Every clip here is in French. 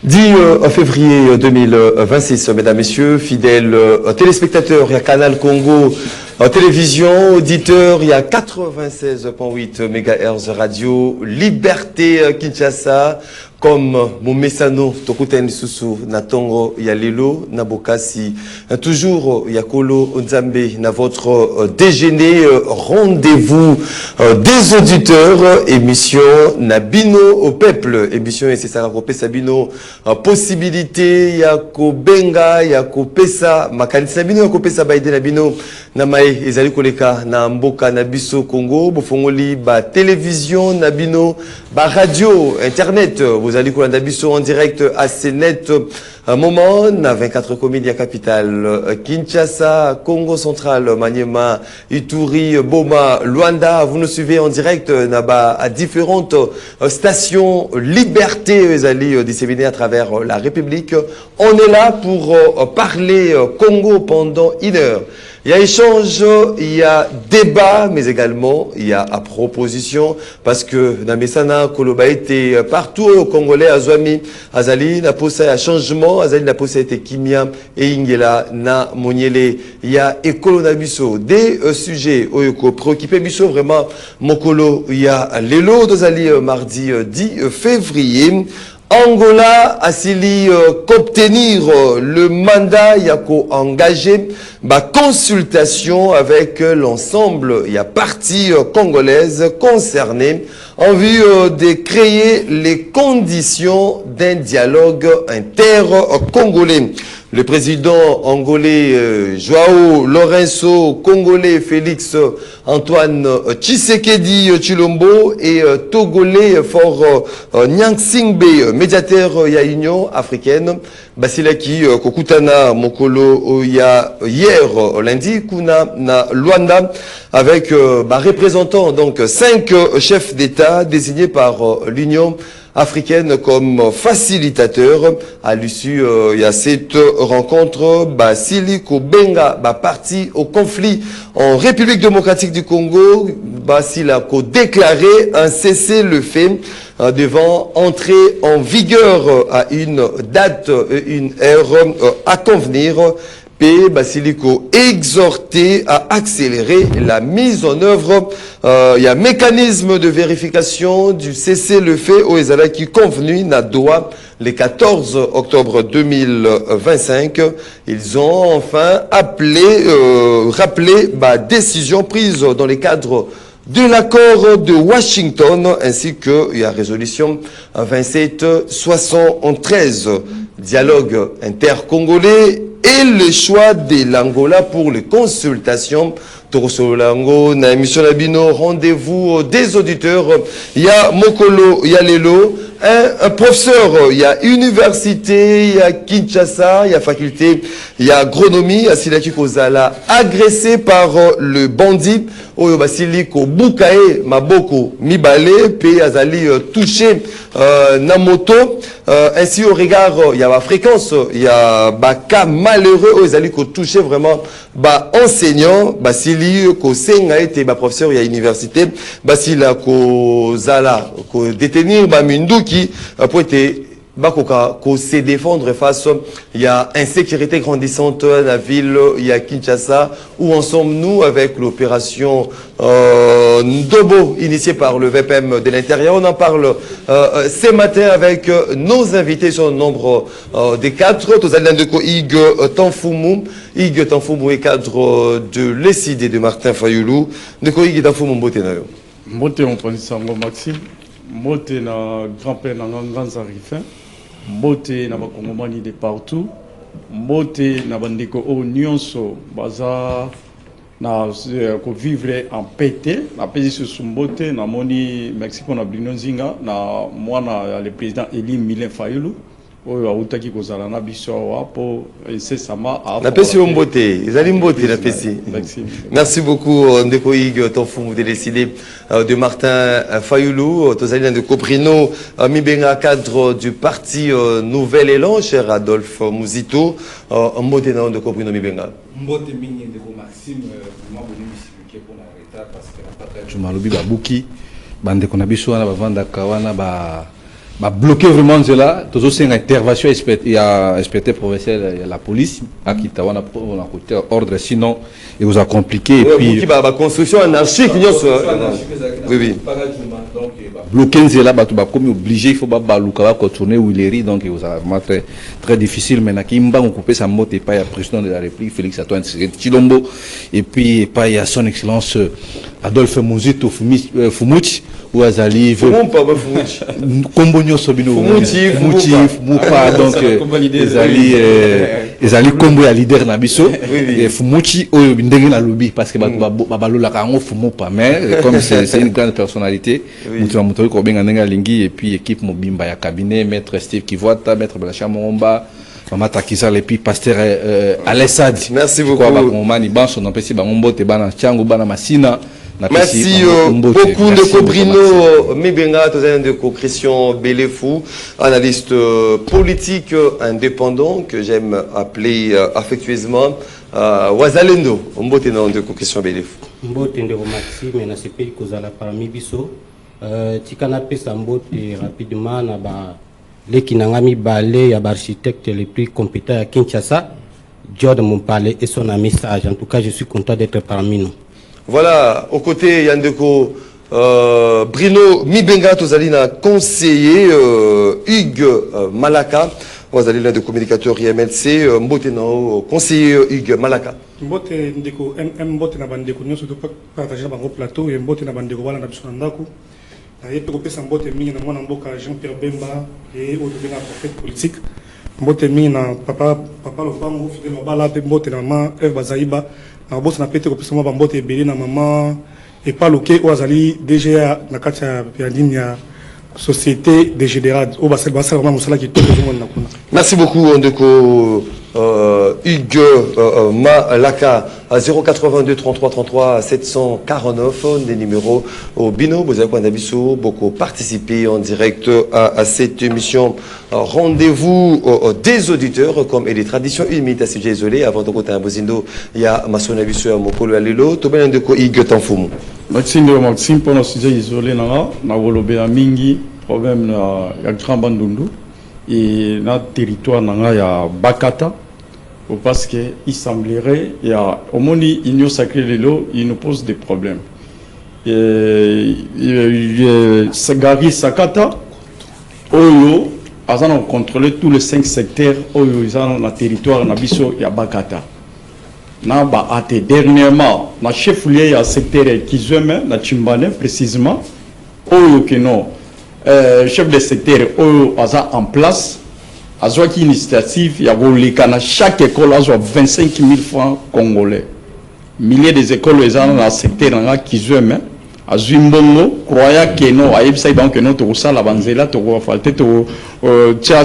10 février 2026, mesdames, messieurs, fidèles téléspectateurs, il y a Canal Congo Télévision, auditeurs, il y a 96.8 MHz radio, Liberté Kinshasa, comme Momesano, Tokuten Susu, Natongo, Yalelo, Nabokasi, toujours Yakolo Nzambe, na votre déjeuner, rendez-vous des auditeurs, émission Nabino au peuple, émission et c'est ça, Kopé Sabino, possibilité, Yako Benga, Yako Pesa, Makanisi Nabino, Yako Pesa Baide Nabino, Namae, Ezali Koleka, na Mboka, Nabiso Congo, Bofongoli, ba télévision, Nabino, ba radio, internet, vous allez qu'on a en direct à CNET moment na 24 communes ya capitale Kinshasa, Congo central, Maniema, Ituri, Boma, Luanda. Vous nous suivez en direct à différentes stations Liberté, vous allez disséminer à travers la République. On est là pour parler Congo pendant 1 heure. Il y a échange, il y a débat, mais également il y a proposition, parce que Namesana Koloba était partout au Congolais, Azwami, Azali, n'a posé un changement, Azali n'a posé été Kimia et Ingela na Moniele. Il y a Ekolo Nabiso, des sujets Oyoko préoccupé Biso vraiment Mokolo, il y a Lelo d'Azali mardi 10 février. Angola a s'ili qu'obtenir le mandat yako engagé ma consultation avec l'ensemble il y a parties congolaises concernées en vue de créer les conditions d'un dialogue inter-congolais. Le président angolais Joao Lourenço, congolais Félix Antoine Tshisekedi Tshilombo et togolais Fort Nyansingbe, médiateur ya Union africaine, Basilaki Kokutana Mokolo ya hier lundi kuna na Luanda avec représentant donc 5 chefs d'État désignés par l'Union africaine comme facilitateur. À l'issue il y a cette rencontre Basili Kobenga parti au conflit en République démocratique du Congo. Basili a déclaré un cessez-le-feu devant entrer en vigueur à une date, une heure à convenir. P. Basiliko exhorté à accélérer la mise en œuvre. Il y a un mécanisme de vérification du cessez-le-feu au Ezala qui convenu na Doha le 14 octobre 2025. Ils ont enfin rappelé décision prise dans les cadres de l'accord de Washington ainsi que la résolution 2773. Dialogue intercongolais et le choix de l'Angola pour les consultations. Torosolango, na émission Labino, rendez-vous des auditeurs. Il y a Mokolo, il y a Lelo, un professeur, il y a université, il y a Kinshasa, il y a faculté, il y a agronomie, à Silaki Kozala, agressé par le bandit, Oyo Basiliko Bukae, Maboko, Mibale, P. Azali touché, Namoto, ainsi au regard, il y a la fréquence, il y a cas malheureux, Oyo Zaliko touché vraiment, enseignant, Basili, Kosenga était professeur, il y a université, Basila Kozala, détenir, Minduki, pour être se défendre face il y a insécurité grandissante dans la ville, il y a Kinshasa, où en sommes-nous avec l'opération Ndobo initiée par le VPM de l'intérieur. On en parle ce matin avec nos invités sur le nombre des 4. Tozalian de Ig Tanfumu est cadre de l'ECID de Martin Fayoulou. De Ig Tanfumu Mbote Nayo. Mbote on prend Sango Maxime. Mbote na grand-père na grand Zarifin. Mbote na bakongomani de partout. Mbote na bandeko o nyonso baza na ko vivre en paix. Na paix sur Mbote na moni Mexique na Bruno Nzinga na mwana le président Elie Milin Fayoulou. Oyo autaki kozala na biso wapo incessamment na pesi Mbote ezali Mbote na pesi. Merci beaucoup Ndeko Ig Tanfumu de décider de Martin Fayoulou tozali de Coprino Mibenga cadre du parti Nouvel Élan cher Adolphe Mouzito Mbote na de Coprino Mibenga Mbote mingi Ndeko Maxime vraiment bonne musique pour la retard parce que la pata Jumalobi babuki bande kona biso wana bavanda kawana bloquer vraiment cela. Tout ça c'est une intervention il y a inspecteur provincial, il y a la police à qui on a côté ordre sinon il vous a compliqué et puis la construction anarchique oui oui donc bloquer cela comme obligé il faut pas baluka tourner où il est donc il a très très difficile maintenant qui m'a coupé sa moto et pas il président de la République Félix Antoine Tshilombo et puis pas il y a son excellence Adolphe Muzito Fumuchi ou Azali Kombonyo Sobino Fumuchi Mupa donc Azali Kombo ya leader na biso et Fumuchi oyo ndenge na lobby parce que babalola kango Fumupa mais comme c'est une grande personnalité mutu na mutu ko benga ndenge lingi et puis équipe mobimba ya cabinet maître Steve Kivota maître Belacha Momba Mama Takisa et puis pasteur Alessad merci beaucoup quoi ba komani banso na pesi ba ngombote bana changu bana masina. Merci beaucoup de Brino Mibenga, de Christian Belefou, analyste politique indépendant que j'aime appeler affectueusement Wazalendo. Mbote de Christian Belefou. Mbote de Maxime, mais na sepeli kozala parmi biso. Tikana pesa mbote rapidement na ba leki nangami balé ya architecte les plus compétents à Kinshasa. Jordan Mompale et son message. En tout cas, je suis content d'être parmi nous. Voilà, aux côtés Yandeko Brino Mibenga, Tozalina conseiller Hugues Malaka, Tozalina de communicateur IMLC, Mbotena conseiller Hugues Malaka. Mbote ndeko mbote na bandeko nyoso to partager na bango plateau et mbote na bandeko wala na biso na ndako. Na yepe ko pesa mbote mingi na mwana mboka Jean-Pierre Bemba et au devant la prophète politique. Mbote mingi na papa Lopango fidèle mobala pe mbote na ma Eve Bazaiba. Na boss na pété ko pesa mwa mbote ebele na maman et pas loké o azali DGA na kati ya ligne ya société des générales au basel vraiment musala qui tout le monde na kuna. Merci beaucoup Ndeko Hugues Malaka à 082 33 33 749 des numéros au Bino Bozakwanabiso beaucoup participé en direct à cette émission. Rendez-vous des auditeurs comme et les traditions une minute à sujet isolé avant de côté à Bozindo il y a Masonabiso à Mokolo Alelo Toben Ndeko Hugues Tanfumu. Maxime pour le sujet isolé na wolobé a mingi problème ya Grand Bandundu et notre territoire nanga ya Bakata parce que il semblerait il y a au moins Union Sacrée Lelo il nous pose des problèmes et Sagari Sakata Oyo azana contrôler tous les 5 secteurs Oyo izana na territoire na biso ya Bakata na ba ate dernièrement na chef lié ya secteur Kizweme na Chimbane précisément Oyo que non chef de secteur Oyo aza en place Azwa qui initiative, il y a chaque école a 25 000 francs congolais. Milliers des écoles dans le secteur qui jouent même. À Zimbongo, croyant que non, à Epsa, donc non, tout ça, la banzela, tout falté, tout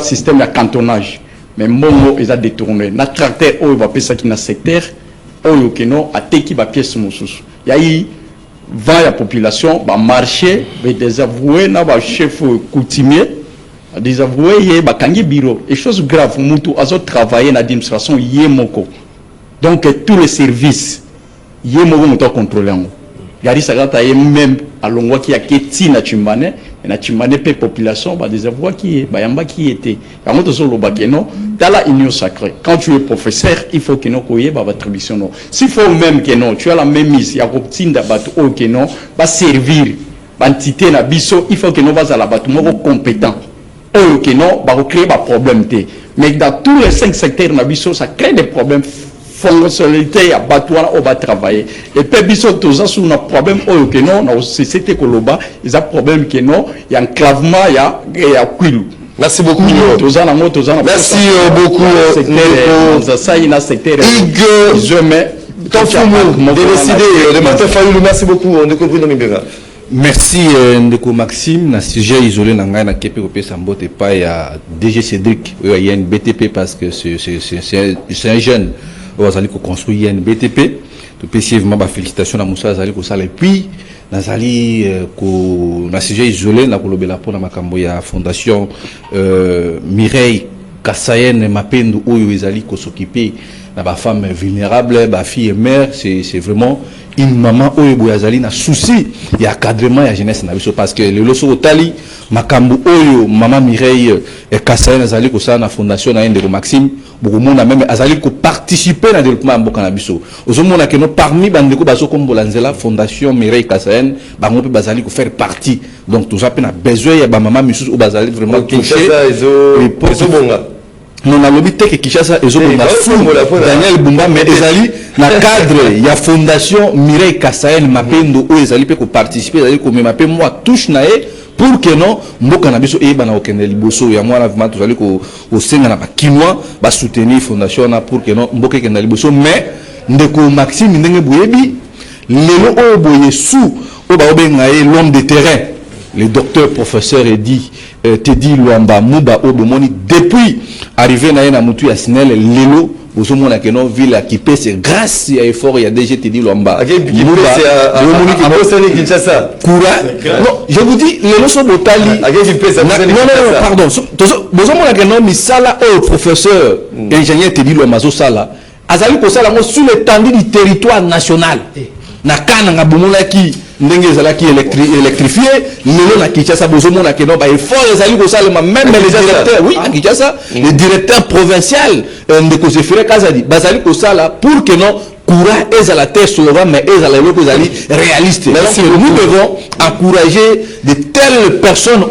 système de cantonnage. Mais Mongo, ils ont détourné. Notre tracteur, il va passer qui dans le secteur, il que non, à Teki, il va pièce moussous. Il y a eu 20 la population, va marcher, va désavouer, va chef coutumier. Désavoué bakangi bureau et chose grave mutu azo travailler na administration yemoko donc tous les services yemoko mutu contrôler ngo yari sagata même alongwa ki aketi na Chimbane na Chimbane pe population ba désavoué qui bayamba qui était yango to solo bakeno dans la union sacrée quand tu es professeur il faut que non koye ba attribution non s'il faut même que non tu as la même mise ya koptinda bato o que non ba servir entité na biso il faut que non va za la bato moko compétent que non, va créer des problèmes. Mais dans tous les 5 secteurs, ça crée des problèmes. Fonctionnalité, à Batouana, on va travailler. Et puis, biso, tout ça, sur un problème, que non, dans la société Koloba, il y a un problème que non, il y a un enclavement, il y a Kwilu. Merci beaucoup. Merci beaucoup. Merci beaucoup. Merci Ndeko Maxime na sujet isolé na ngai na kepe ko pesa mbote pa ya DG Cédric il y a une BTP parce que c'est un jeune on va aller construire une BTP tout spécifiquement ba félicitations na Moussa Zali ko sala et puis nazali ko na sujet isolé na kolobela pona makambo ya fondation Mireille Kasayen Mapendo oyo ezali ko s'occuper ba femme vulnérable, ba fille et mère, c'est vraiment une maman oyo boyazali na souci ya encadrement ya jeunesse na biso parce que le loso otali makambo oyo maman Mireille et Kassayen azali ko sa na fondation na Ndeko Maxime bokomona même azali ko participer na développement mboka na biso ozomona que no parmi bandeko baso kombola nzela fondation Mireille Kassayen bango pe bazali ko faire partie donc tout ça pe na besoin ya ba maman misus o bazali vraiment toucher ezo bonga. Non, na lobby teke Kishasa Daniel Bumba mais ezali na cadre il y a fondation Mireille Kassayen mapendo o ezali pe ko participer ezali ko mema pe moi touche na e pour que non mboka na biso e bana okende liboso ya mwana vraiment tozali ko senga na ba kinwa ba soutenir fondation na pour que non mboka kende liboso mais Ndeko Maxime ndenge boyebi lelo o boye sous o ba obenga e l'homme de terrain le docteur professeur Edi Teddy Luamba Muba Obomoni depuis arrivé na mutu ya Sinel lelo bozomona que non ville qui paie c'est grâce à effort ya DG Teddy Luamba non je vous dis lelo so botali non pardon bozomona que non misala au professeur ingénieur Teddy Luamba zo sala azali ko sala mo sur l'étendue du territoire national na kana ngabomona ki ndenge ezalaki électrifié lelo na Kinshasa bozomona ke no ba effort ezali ko salema même les directeurs oui à Kinshasa le directeur provincial Ndeko Zefire Kazadi bazali ko sala pour que non courant ezala terre souvent mais ezala loko ezali réaliste. Merci, nous devons encourager de telles personnes.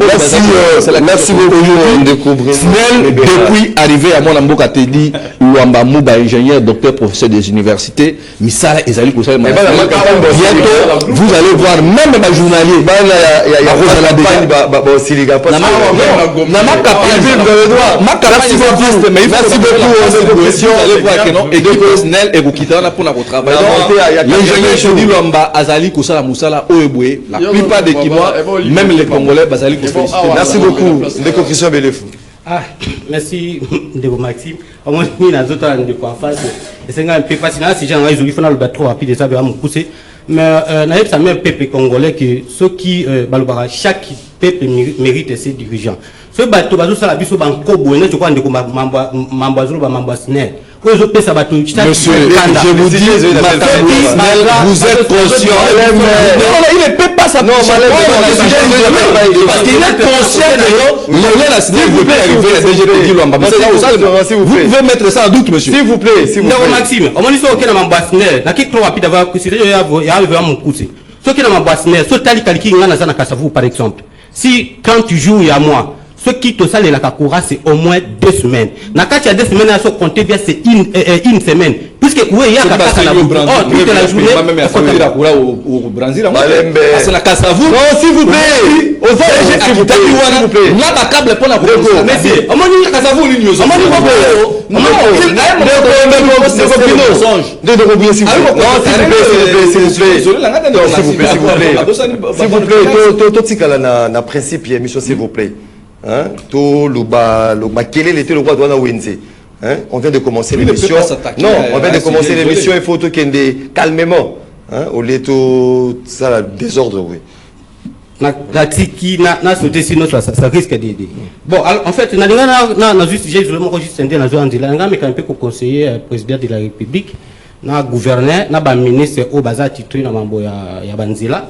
Merci beaucoup Snell depuis arrivé à mon amboka Teddy Luamba Muba ingénieur docteur professeur des universités misala ezali ko sala bientôt vous allez voir même ma journalier l'ingénieur Teddy Luamba azali ko sala musala oyeboye la plupart des Kinois même les Congolais bazali ko féliciter. Merci beaucoup Ndeko Christian Belefou. Merci Ndeko Maxime. Au moins ni na zoto ndeko en face et c'est un peu facile si j'en ai fona le trop rapide ça va me pousser mais na yeb ça même peuple congolais que ceux qui balobara chaque peuple mérite ses dirigeants. Ce bateau bazo sala biso banko boné je crois ndeko mambo azolo ba mambo Snell. Monsieur, je vous dis, vous êtes conscient. Non, il ne peut pas s'appuyer. Parce qu'il est conscient de vous pouvez mettre ça en doute, monsieur. S'il vous plaît, s'il vous plaît. Maxime, on m'a dit que na mambasner, na qui trop rapide avoir que c'est ya veut mon couser. Ce qui na mambasner, ce tali kaliki ngana sana kasavu par exemple. Si quand tu joues il y a moi ce qui te sale la kakura c'est au moins 2 semaines. Na quand il y a 2 semaines à se compter bien c'est une semaine. Puisque oui il y a kakura la toute la journée. Même à la kakura au Brésil. C'est la Kasavu. Non s'il vous plaît. Aux autres s'il vous plaît. Là la câble pour la kakura. Mais c'est. On m'a dit Kasavu ni nous. On m'a dit non. S'il vous plaît. Tout tikala na principe émission s'il vous plaît. Hein, tout le quel était le roi de Wenze. Hein, on vient de commencer l'émission. Non, on vient de commencer l'émission. Il faut tout calmement. Hein, au lieu tout ça désordre, oui. Na tiki na sauté sinon ça risque d'aider. Bon, en fait, na juste j'ai vraiment juste senté na zone de la mais quand même peut conseiller président de la République, na gouverneur, na ba ministre au baza titre na mambo ya banzila.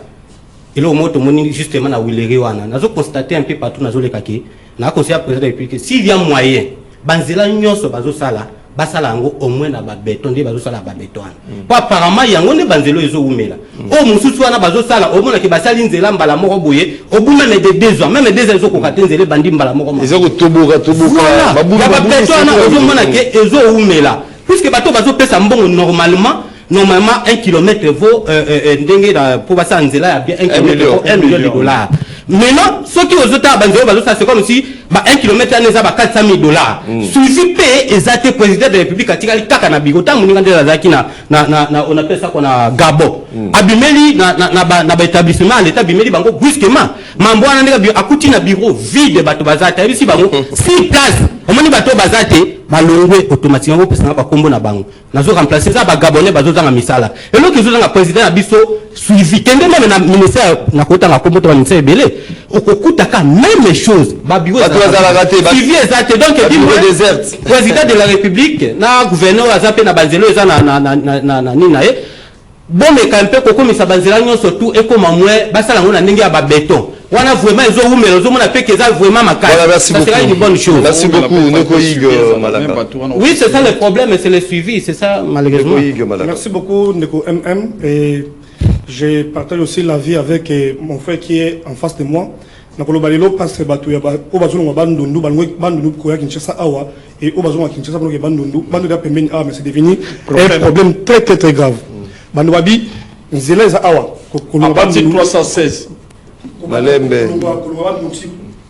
Et là, au moins, justement, na Willery wana. Nous avons constaté un peu partout dans les kaki. Nous avons conseillé à président de la République s'il y a moyen, banzela nyonso bazo sala, basala ngo au moins na ba béton, de bazo sala ba béton. Pas apparemment il y a ngonde banzelo ezo umela. O mususu wana bazo sala, au moins ke basali nzela mbala moko boye, au bout même de 2 ans, même 2 ans ezo ko katenzele bandi mbala moko. Ezo ko toboka. Ba béton na au moins ke ezo umela. Puisque bato bazo pesa mbongo normalement 1 kilomètre vaut pour passer en Zéla, bien 1 kilomètre vaut $1 million. Maintenant, ceux qui osent c'est comme si 1 kilomètre n'est pas $400,000. Suffit payer exact président de la République à Tikali Takanabigo, tant on appelle ça qu'on a Gabo. Abimeli na établissement l'état Abimeli bango brusquement. Mambo na akuti na bureau vide bato bazate, ici bango 6 places. On m'a dit bato bazate balongwe automatiquement parce que na ba kombo na bango. Nazo remplacer ça ba Gabonais bazo za misala. Et l'autre zo za président na biso suivi. Kende même na ministère na kota na kombo to ministère belé. okokutaka même chose babiro suivi exact donc président de la République na gouverneur azape na banzelo eza na nina bomeka mpe kokomisa banzela nyonso tout ekoma mwe basala ngo na ndenge ya babeton wana vraiment ezowumela ozomona pe keza vraiment makasi ça sera une bonne chose. Merci beaucoup Ndeko Hugues Malaka. Oui, c'est ça le problème, c'est le suivi, c'est ça malheureusement. Merci beaucoup Ndeko MM et je partage aussi l'avis avec mon frère qui est en face de moi. Nakolo balelo parce que batu ya ba obazolo bandundu bandundu ko ya Kinshasa awa et obazolo Kinshasa ko bandundu bandundu pembeni mais c'est devenu un problème très grave. Banduabi nzela za awa ko à partir 316 Malembe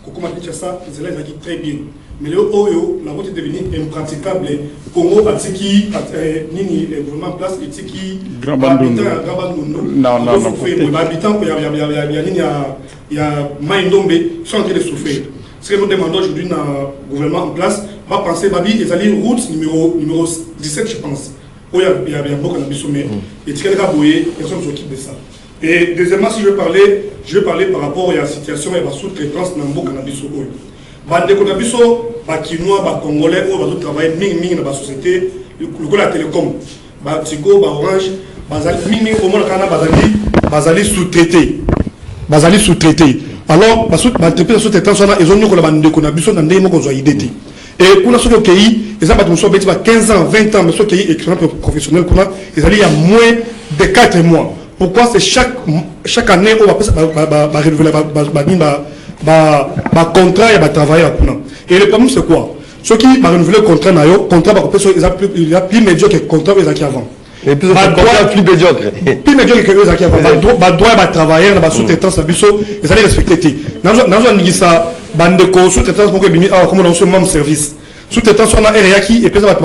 kokoma Kinshasa nzela za très bien. Mais le Oyo, la route est devenue impraticable. Congo a tiki nini vraiment place et tiki Grand Bandundu. Non. Habitant il y a Maïndombe sont en train de souffrir. Ce que nous demandons aujourd'hui dans le gouvernement en place, va penser Babi et aller route numéro 17 je pense. Où il y a beaucoup de sommet. Et Tika Boye, personne ne s'occupe de ça. Et deuxièmement, si je vais parler par rapport à la situation et à la sous-traitance dans le cannabis. Bande konabiso ba kinois ba congolais ou ba travailler mingi na ba société le la télécom ba Tigo ba Orange bazali mingi au monde kana bazali sous-traité alors ba entreprise sous-traitance na ils ont nyoko la bande konabiso na ndemo ko zo ideti et kuna soko pays les ba muso beti ba 15 ans 20 ans mais soko pays écrivain professionnel kuna ils allaient il y a moins de 4 mois. Pourquoi c'est chaque année on va renouveler contrat et travailler et le problème c'est quoi? Ceux qui vont renouveler le contrat il y a plus médiocre que le contrat qu'ils ont avant. Et plus médiocre. Plus médiocre que eux qui avant. Doit travailler dans la sous-traitance, ils allaient respecter. Dans un ça, bande de sous-traitance pour que comme dans ce même service. Sous-traitance on a RIAKI et puis va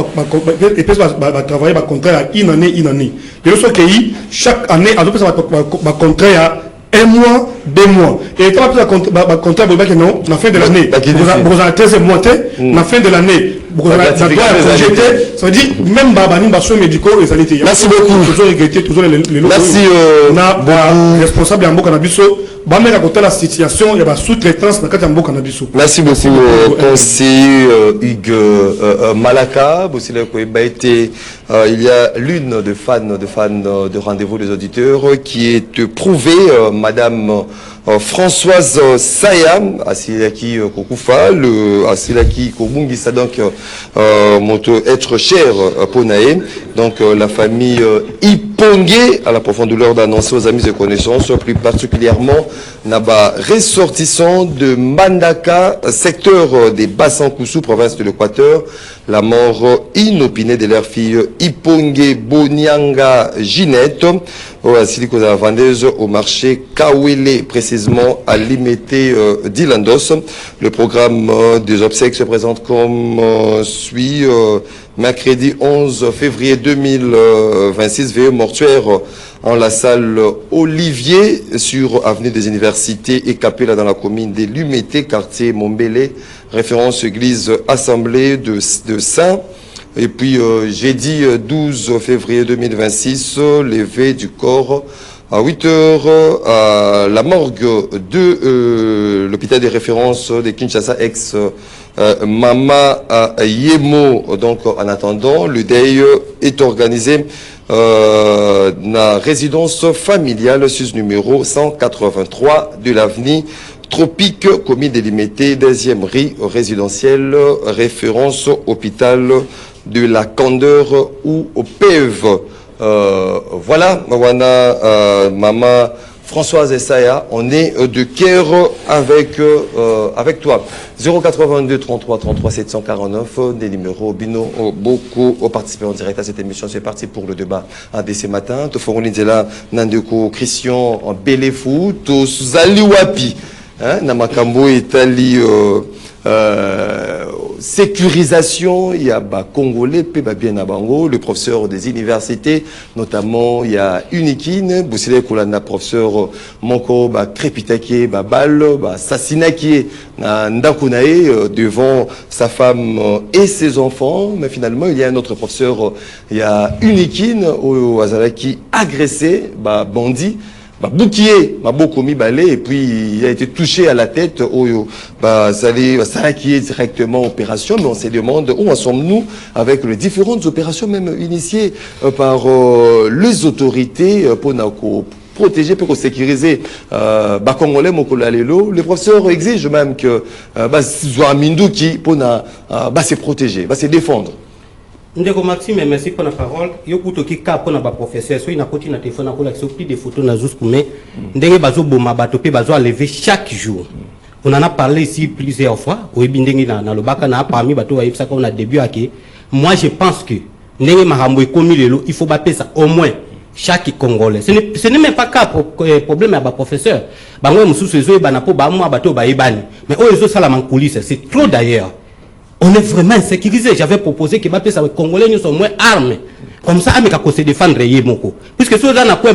travailler par contrat une année. Et ce qui chaque année à va contrat un mois, 2 mois. Et quand on a un contrat, non, la fin de l'année, vous avez 13 mois, la fin de l'année, vous avez ça veut dire, même Babani, Basso médicaux, les années. Merci beaucoup. Toujours regretter, toujours les lots. Merci. On a responsable en Bokanabiso. Bamé raconter la situation, il y a sous-traitance dans le Bokanabiso. Merci beaucoup, conseiller Hugues Malaka. Il y a l'une de fans de Rendez-vous des auditeurs qui est prouvée, Madame Françoise Sayam, Asilaki Kokufa, Asilaki Kobungisa, donc moto être cher Ponae, donc la famille Ipongé, à la profonde douleur d'annoncer aux amis et connaissances, plus particulièrement Naba ressortissant de Mandaka, secteur des Bassankoussou, province de l'Équateur, la mort inopinée de leur fille Ipongé Bonianga Ginette, vendeuse au marché Kawele, précisément à Limité d'Ilandos. Le programme des obsèques se présente comme suit. Mercredi 11 février 2026, veillée mortuaire en la salle Olivier sur avenue des Universités et Capella dans la commune des Lumété, quartier Mombélé, référence église assemblée de Saint. Et puis jeudi 12 février 2026, levé du corps à 8h à la morgue de l'hôpital de référence de Kinshasa ex Mama Yemo. Donc en attendant, le deuil est organisé dans la résidence familiale sus numéro 183 de l'avenue Tropique, commune délimitée, 2e rue résidentielle, référence hôpital de la Candeur ou au PEV. Voilà, Maman Françoise Essaya, on est de cœur avec toi. 082 33 33 749, des numéros Bino, beaucoup aux participants en direct à cette émission. C'est parti pour le débat dès ce matin. Toforon Nizela, Nandeko, Christian, Belefou, Tosali Wapi, Namakambo, Italie, sécurisation, il y a Congolais, bien Bango, le professeur des universités, notamment il y a Unikine, Boussile Koulana, professeur Moko, Krepitake, Bal, Sassinaki, Ndakunae, devant sa femme et ses enfants. Mais finalement, il y a un autre professeur, il y a Unikine, au Azalaki, agressé, bandit. Boukier, Maboko Mibale, et puis il a été touché à la tête, ça qui est directement opération, mais on se demande où en sommes-nous avec les différentes opérations, même initiées par les autorités pour protéger, pour sécuriser Congolais Mokolalelo. Le professeur exige même que Minduki pour se protéger, se défendre. Ndeko Maxime, merci pour la parole. Yo kutoki ka pour na ba professeur, so ina koti na téléphone na kola pris des photos na jusqu'au mais ndenge bazo boma bato pe bazo lever chaque jour. On en a parlé ici plusieurs fois. Au ndenge na lobaka na parmi bato wa yipsa qu'on a début ake. Moi je pense que ndenge mahambo ekomi lelo, il faut baper ça au moins chaque Congolais. Ce n'est même pas qu'un problème à ba professeur. Bango mususu ezo ebana po ba mo bato ba ebani. Mais o ezo sala man coulisse, c'est trop d'ailleurs. On est vraiment insécurisé. J'avais proposé que les Congolais soient moins armés. Comme ça, on se défendre. Puisque si on a quoi,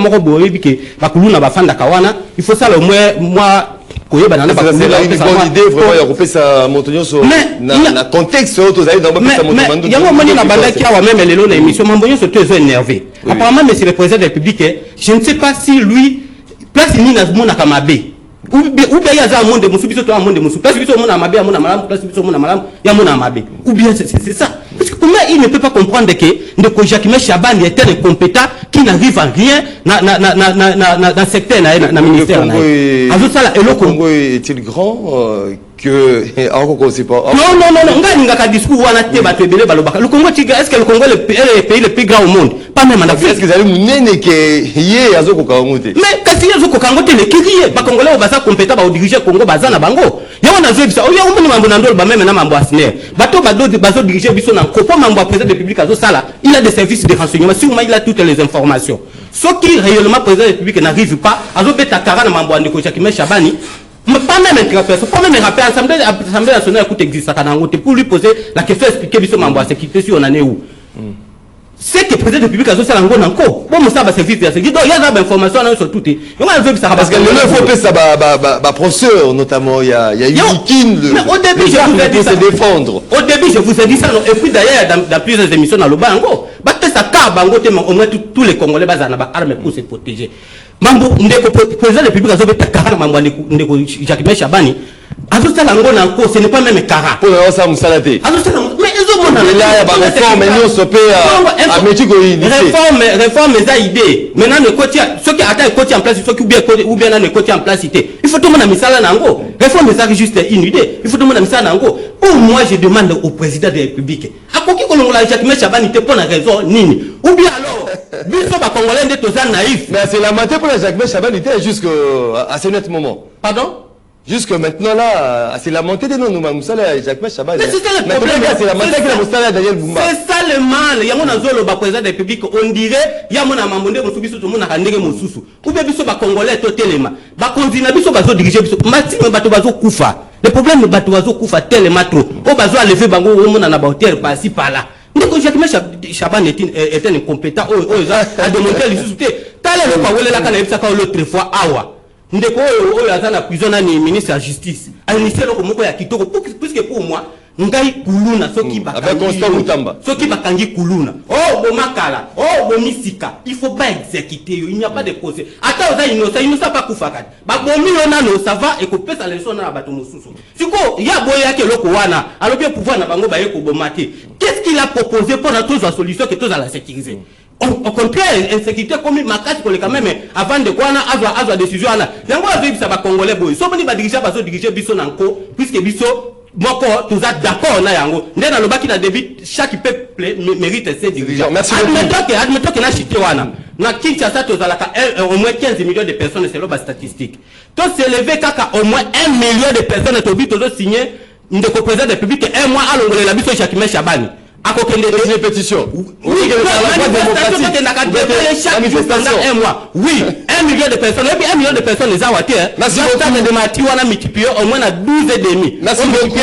il faut ça au moins, moi, c'est une bonne idée, vraiment, il y a coupé ça, Montonio, sur le contexte, il y a un moment qui a même les lots d'émission, Montonio se trouve énervé. Apparemment, monsieur le président de la République, je ne sais pas si lui, place il n'y a pas de ou bien il y a un monde de moussou, un monde de moussou, place il y a un monde de malam, place il y a un monde de malam, il y a un monde de mabé. Ou bien c'est ça. Parce que comment il ne peut pas comprendre que de Jacques Chaban est un incompétent qui n'arrive à rien dans le secteur, dans le ministère. Le Congo est-il grand que encore c'est pas non discours le Congo est-ce que le Congo est le pays le plus grand au monde pas même en Afrique est-ce que vous allez mener que hier azoko kangote mais kasi azoko kangote le kiriye ba congolais ba sa compétent ba diriger Congo ba na bango yawo na zo bisa o yawo moni mambo na ndolo ba même na mambo asner bato ba do ba zo diriger biso na kopo mambo président de la République azo sala il a des services de renseignement sûrement il a toutes les informations ce qui réellement président de la République n'arrive pas azo beta karana mambo andeko Jacques Chabani. Mais pas même interprétation, pas même rappeler l'Assemblée nationale écoute existe pour lui poser la question expliquer biso mambo à sécurité si on en est où. C'est que le président de la République a social encore. Bon, ça va servir de sécurité. Il y a des informations sur tout. Parce que le faut que ça va professeur notamment il y a Yukin mais au début je vous ai dit ça se défendre. Au début je vous ai dit ça et puis d'ailleurs dans plusieurs émissions dans le bango, ça bango au moins tous les Congolais bazana ba armes pour se protéger. Mambo ndeko président de la République a zobeta kara mambo ndeko Jacques Chabani azo sala ngona encore ce n'est pas même kara pour ça musalate azo sala mais ezo mona là ya ba réforme nyo sopé à metiko réforme za idée maintenant le côté ce qui attend côté en place ce qui ou bien le côté en place il faut tout le monde misala nango réforme ça juste une idée il faut tout le monde misala nango pour moi je demande au président de la République akoki kolongola Jacques Chabani te pour raison nini ou bien alors biso ba congolais de toza naïf mais c'est la montée pour Jacques Chabani était jusqu'à ce net moment pardon. Jusque maintenant là, c'est la montée de nos Moussala et Jacques Chabani. Mais c'est ça le problème. C'est la montée de Moussala et Daniel Boumba. C'est ça le mal. Il y a mon azolo ba président de la République, on dirait il y a mon amamonde mon subiso tout le monde a ndenge mon susu. Ou bien biso ba congolais totelema. Ba continue biso bazo diriger biso. Maxime bato bazo kufa. Le problème de bato bazo kufa tellement trop. O bazo lever bango o mona na ba hôtel par ci par là. Ndeko Jacques Chabani est un incompétent. A démonter les sous-té. Talé le pawele la kana ipsa ka l'autre fois awa. Ndeko oyo azana prison na ni ministre de la justice alinise loko moko ya kitoko puisque pour moi ngai kuluna soki bakangi kuluna oh bomakala oh bomisika il faut pas exécuter il n'y a pas de procès ata oza innocent pas kufaka ba bomi ona no ça va et ko pesa leçon na bato mosusu siko ya boya ke loko wana alors bien pouvoir na bango ba ye ko bomate qu'est-ce qu'il a proposé pour notre solution que tous à la sécuriser. Au contraire, insécurité comme ma casse pour les quand même avant de quoi on a décision là. Yango a vu ça va congolais boy. So moni ba diriger ba so diriger biso nanko puisque biso moko tous d'accord na yango. Ndena lo baki na débit chaque peuple mérite ses dirigeants. Admettons que na chité wana. Na Kinshasa tozalaka au moins 15 millions de personnes selon la statistique. To s'élever kaka au moins 1 million de personnes to bi tozo signer ndeko président de la République un mois à l'ongole la biso Jacques Chabani. Une répétition. Oui, un mois. Oui, 1 million de personnes. Et puis 1 million de personnes les Awati. Merci beaucoup. On a multiplié au moins à 12 et demi. Merci beaucoup.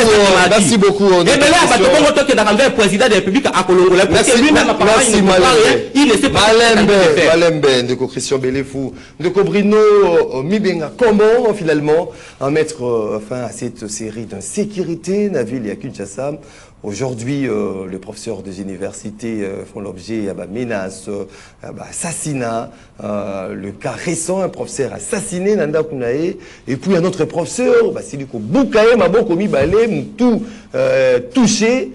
Merci beaucoup. Et bien là, le président de la République à Colombo. Parce que lui-même, il ne sait pas. Malembe, de Christian Belefou, de Bruno Mibenga. Comment finalement mettre fin à cette série d'insécurité, Naville et Kinshasa? Aujourd'hui, le professeur professeurs des universités font l'objet de menaces, assassinats. Le cas récent, un professeur assassiné, Nanda Kunae, et puis un autre professeur, Basiliko Boukaye, Maboko Mibale, tout touché.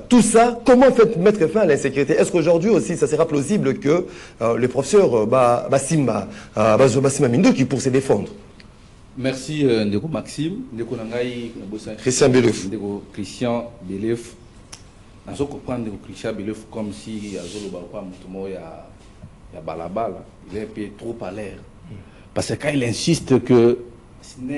Tout ça, comment mettre fin à l'insécurité? Est-ce qu'aujourd'hui aussi, ça sera plausible que le professeur Bassima Mindo qui pour se défendre? Merci Ndeko Maxime, Ndeko Nangai, Christian Beleuf. Ndeko Christian Beleuf. Je comprends Ndeko Christian Beleuf comme si Azolo Bakwa Mutumo ya balabala, il est un peu trop à l'air. Parce que quand il insiste que non,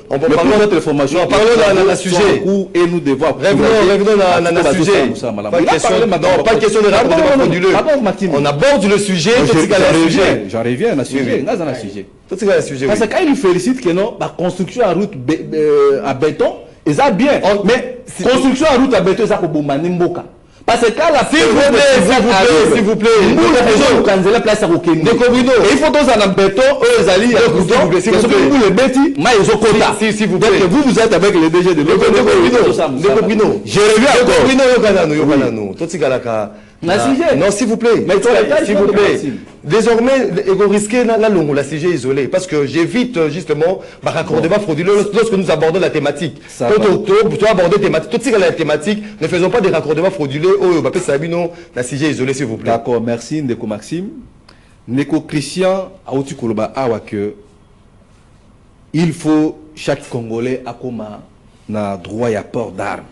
on peut parler notre information. Non, parlons dans le sujet. Et nous devons. Revenons dans le sujet. Pas question de raccordement frauduleux. On aborde le sujet. J'en reviens à sujet. Parce que quand il félicite que non, la construction en route à béton, et ça bien. Mais construction en route à béton, ça pour Manimboka. Parce que quand la s'il vous plaît, il faut tous en béton, eux, ils allient à Coudon, s'il vous plaît, vous êtes avec le DG de l'État. Je reviens encore. Non, s'il vous plaît. S'il vous plaît. Désormais, ego risqué la CIG isolée. Parce que j'évite justement raccordement frauduleux lorsque nous abordons la thématique. Quand on aborder thématique, tout ce qui est la thématique, ne faisons pas des raccordements frauduleux. La CIG isolée, s'il vous plaît. D'accord, merci Ndeko Maxime. Ndeko Christian a aussi que il faut chaque Congolais a comme un droit à port d'armes.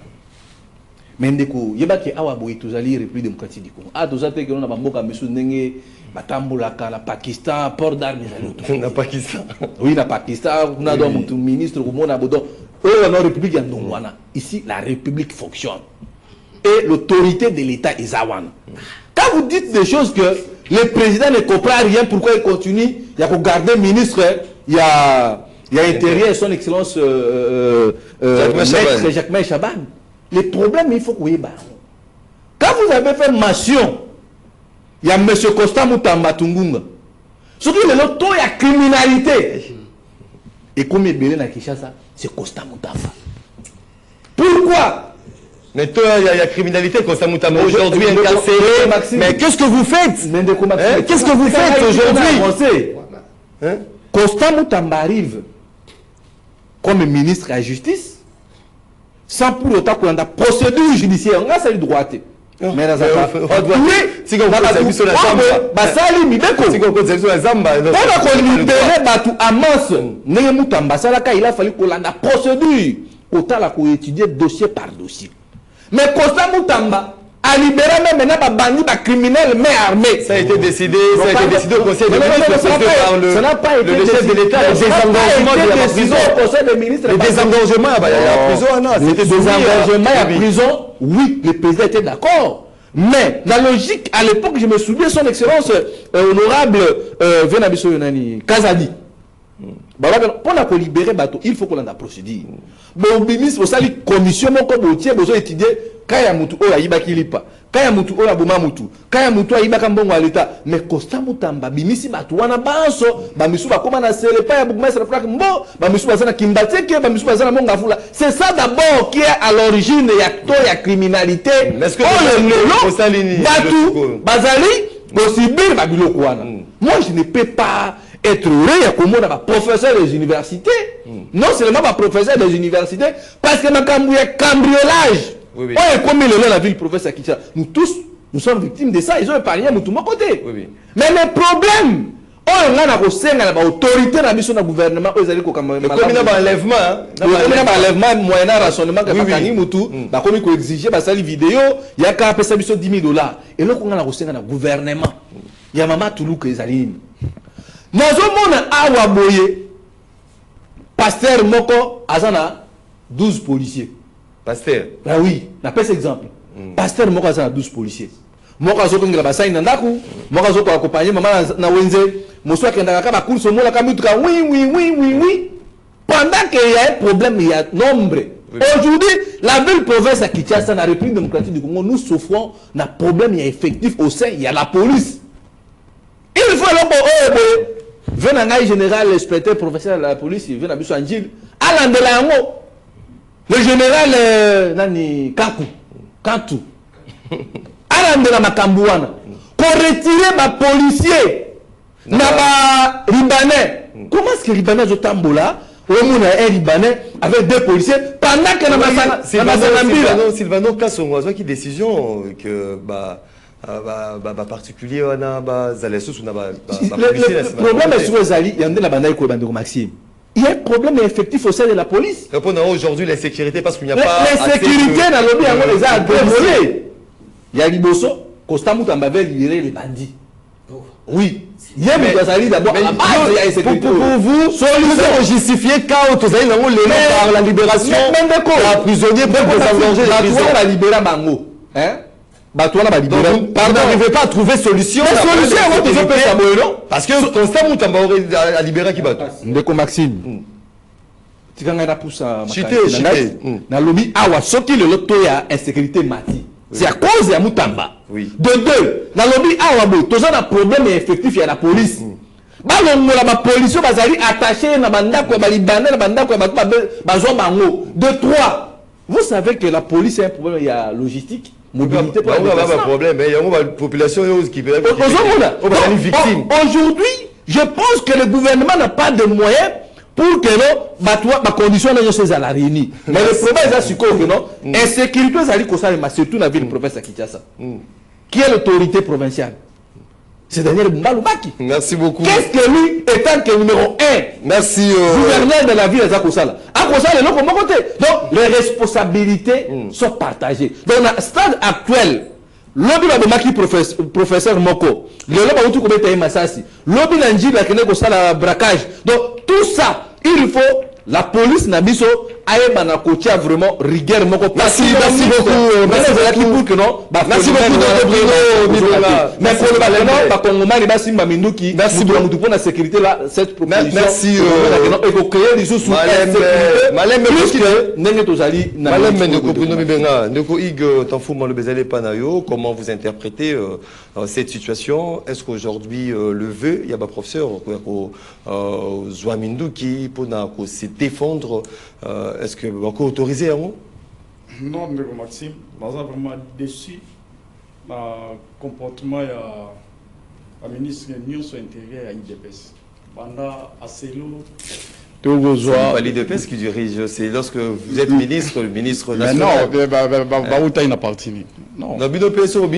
Mais ndeko yeba ke awa boy tozali République démocratique du Congo tozate ke na bamboka misu ndenge batambulaka la Pakistan port d'armes na Pakistan oui na Pakistan on a donc un ministre komona bodo on a République ya ndongwana ici la République fonctionne et l'autorité de l'État est zawana. Quand vous dites des choses que le président ne comprend rien, pourquoi il continue, il y a qu'au garder ministre, il y a intérieur son excellence maître Jacques Chaban. Les problèmes, il faut que vous ayez. Quand vous avez fait mention, il y a M. Costa Moutamba Tungunga. Surtout le loto, il y a criminalité. Et comme il y a Kinshasa, c'est Costa Moutamba. Pourquoi? Mais toi, il y a criminalité, Costa Moutamba aujourd'hui incarcéré. Mais qu'est-ce que vous faites? Qu'est-ce que vous faites aujourd'hui? Costa Moutamba arrive comme ministre à la justice. Sans pour autant qu'on a une procédure judiciaire, on a ça le droit. Mais dans si on a sur la il a fallu qu'on ait la procédure. Autant la étudier dossier par dossier. Mais Costa Moutamba a libéré même maintenant bandit, criminel, mais armé. Ça a été décidé, au Conseil des ministres par le chef de l'État, le désengagement le désengagement à prison, c'était désengagement à prison, oui, le président était d'accord. Mais la logique, à l'époque, je me souviens, son excellence honorable Venabiso Yonani, Kazadi. Pour la libérer, il faut qu'on ait la procédure. Bon, ministre, vous savez, commission, comme vous avez étudié, Kaya Moutou, Ola Yibaki Lipa, Kaya Moutou, Ola Bouma Moutou, Kaya Moutou, Yibaka Mbongo à l'État, mais Costa Moutamba, Bimisi Batouana Banso, Bamisou Bakoma Sele, Paya Bougmestre Frak Mbo, Bamisou Bazana Kimbateke, Bamisou Bazana Mongafula. C'est ça d'abord qui est à l'origine de la criminalité. Est-ce que Batou, Bazali, Bosibir, Babilo Kouana. Moi, je ne peux pas être heureux comme un professeur des universités. Non seulement un professeur des universités, parce que dans le cambriolage, comme il est la ville professeur Kicha, nous tous, nous sommes victimes de ça. Ils ont épargné de tous nos côtés. Mais le problème, on a l'autorité dans le gouvernement, ils ont comme un enlèvement, moyen rationnement, comme il exige, ça les vidéos, il y a qu'à payer $10,000. Et là, on a le gouvernement. Il y a maman Toulou qui est allé. Nous avons un Awaboye, pasteur Moko, Azana, 12 policiers. Pasteur? Ah oui, on a pas cet exemple. Pasteur Moko, Azana, 12 policiers. Moko, Azoko, Ngabasa, Nandaku, Moko, Azoko, accompagné, Maman, Nawenze, Moussa, Kendaka, Bakoul, Somola, Kamutka, oui. Pendant qu'il y a un problème, il y a nombre. Aujourd'hui, la ville province à Kinshasa, la République démocratique du Congo, nous souffrons d'un problème effectif au sein, il y a la police. Il faut le Venanga général, l'inspecteur professionnel de la police, il vient à Bissou Angil, à l'Andelango. Le général Nani Kantou. Arandela Makambouana. Pour retirer ma policier. Naba Libanais. Comment est-ce que Libanais de Tambola, au monde un Libanais avec 2 policiers pendant que Sylvano Kassongo, c'est qui décision que particulier le problème est sur Zali, il y a un banda qui Maxime. Il y a un problème effectif au sein de la police. Répondons aujourd'hui l'insécurité parce qu'il n'y a pas l'insécurité dans le lobby les a dévolé. Il y a Liboso, Costa Moutambavel libérer les bandits. Oui. Il y a d'abord pour vous, solution justifier quand vous avez par la libération la prisonnier pour désengager les prisons. La libérer Mango. Hein? Vous n'arrivez pas à trouver solution. La solution, parce que Constant Moutambavel a libéré qui bat. Ndeko Maxime. Tu as poussé dans le lobby. Ah, ce qui le loto ya insécurité mati. C'est à cause de Moutamba. Oui. De 2, dans le lobby, tu as un problème effectif, il y a la police. La police est attachée à de 3. Vous savez que la police a un problème, il y a logistique, mobilité. Il y a un problème, il y a une population qui peut être victime. Aujourd'hui, je pense que le gouvernement n'a pas de moyens pour que ma condition ne soit à la réunie. Mais le problème est que non, insécurité, surtout dans la ville province à Kinshasa. Qui est l'autorité provinciale? C'est Daniel Maloubaki. Merci beaucoup. Qu'est-ce que lui, étant que numéro 1, merci, gouverneur de la ville de Akosala? Akosala est là comme côté. Donc, les responsabilités sont partagées. Dans le stade actuel, l'objet de Maki professeur Moko, le lobby de Koubeta Massassi, l'objet d'Anji la Kene Kosala braquage. Donc, tout ça, il faut la police Nabiso aille bana coacher vraiment rigueur Moko. Merci beaucoup. Merci beaucoup. Merci beaucoup. Merci beaucoup pour la sécurité là, cette proposition. Merci. Et pour créer des sous comment vous interprétez cette situation? Est-ce qu'aujourd'hui le vœu, il y a un professeur Zouamindou qui pour se défendre, est-ce que vous avez autorisé à vous? Non, mais Maxime, je suis vraiment déçu du comportement de la ministre de l'Union intérieure à l'IDPS. Pendant Asselo, c'est l'IDPS qui dirige, c'est lorsque vous êtes ministre, le ministre national. Non, il n'a pas appartenu. Non, le ministre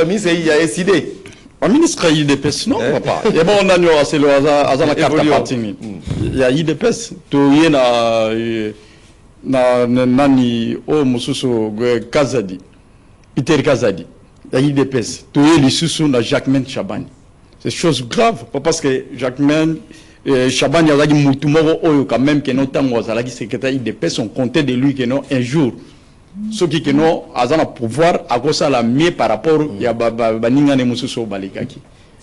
il a décidé. Le ministre IDPS, non, papa. Et bon, on a eu assez le carte appartenu. Il y a IDPS, il y a nani o mususu Kazadi, Peter Kazadi, il y a IDPS, il y a l'isusu na Jacquemain Chabani. C'est chose grave, parce que Jacquemain Chabani a dit moutumoro oyo quand même que notamment azalaki secrétaire IDPS, on comptait de lui que non un jour. Ceux qui ont le pouvoir à cause de la mieux par rapport à Baningane Mususo Balikaki.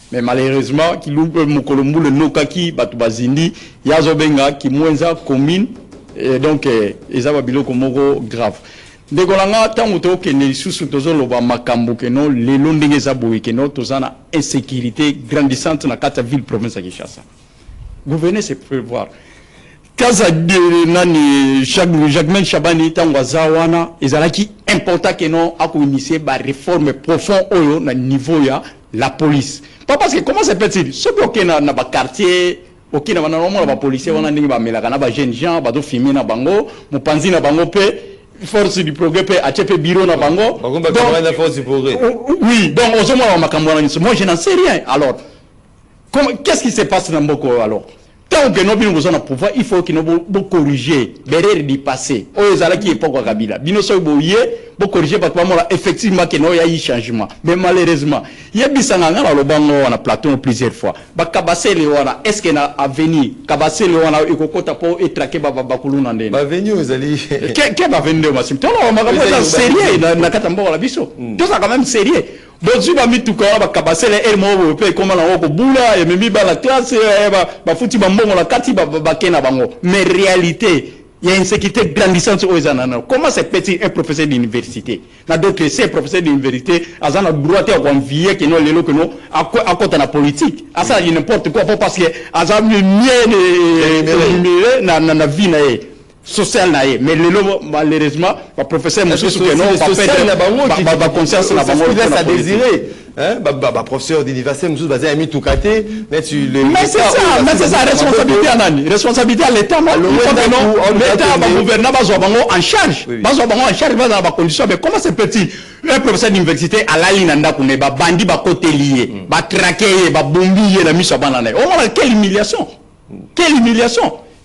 Mais malheureusement, qui loupe Mokolombo le Nokaki, Batubazindi, Yazobenga, qui moins commune, et donc, ils ont bilo comme grave. Dès qu'on a tant que nous sous tozo loba makambo que non, les londingues zaboué que non, tozana insécurité grandissante dans la 4 villes province à Kinshasa. Gouverner, c'est prévoir. Kaza de nani Jacquemain Chabani tangwa zawana ezalaki important que non a initier ba réforme profond oyo na niveau ya la police. Pas parce que comment ça peut être ce que na ba quartier OK na normalement ba policier wana ndingi ba melaka na ba jeunes gens ba do filmer na bango mopanzi na bango pe force du progrès pe achepe bureau na bango. Oui, donc aux hommes makambo na moi je n'en sais rien. Alors qu'est-ce qui se passe dans Mboko alors? Tant que nous avons pouvoir, il faut que nous corriger l'erreur du passé. Oh, ça qui est pas Kabila. Bino so boye, pour corriger parce que effectivement que nous y a eu changement. Mais malheureusement, il y a bisanga na lo bango na plateau plusieurs fois. Ba kabase le wana, est-ce que na avenir kabase le wana ikokota po etrake ba bakulu na ndene. Ba avenir ezali. Ke ba avenir masim. Tolo makambo za sérieux na katambo la biso. Tout ça quand même sérieux. Bonjour, bah, tout cas, bah, cabasser les elmo, puis comment on a boula, et même la classe, bah, foutu bambon, la kati, bah, kena bango. Mais réalité, il y a une sécurité grandissante aux anana. Comment c'est petit un professeur d'université? Dans d'autres, c'est un professeur d'université, à un droit à convier que nous, les locaux, à côté de la politique. À ça, il n'importe quoi, parce que, à ça, mieux, na vie, social naé mais lelo malheureusement le professeur Moussousou que non pas conscience na bango ça désiré hein professeur d'université Moussousou basé à Mitoukaté mais tu le mais c'est ça responsabilité à nani responsabilité à l'état non l'état va gouverner bazo bango en charge va dans ba condition mais comment c'est petit un professeur d'université à la ligne nda kune ba bandi ba côté lié ba traquer ba bombier la mise à banane oh quelle humiliation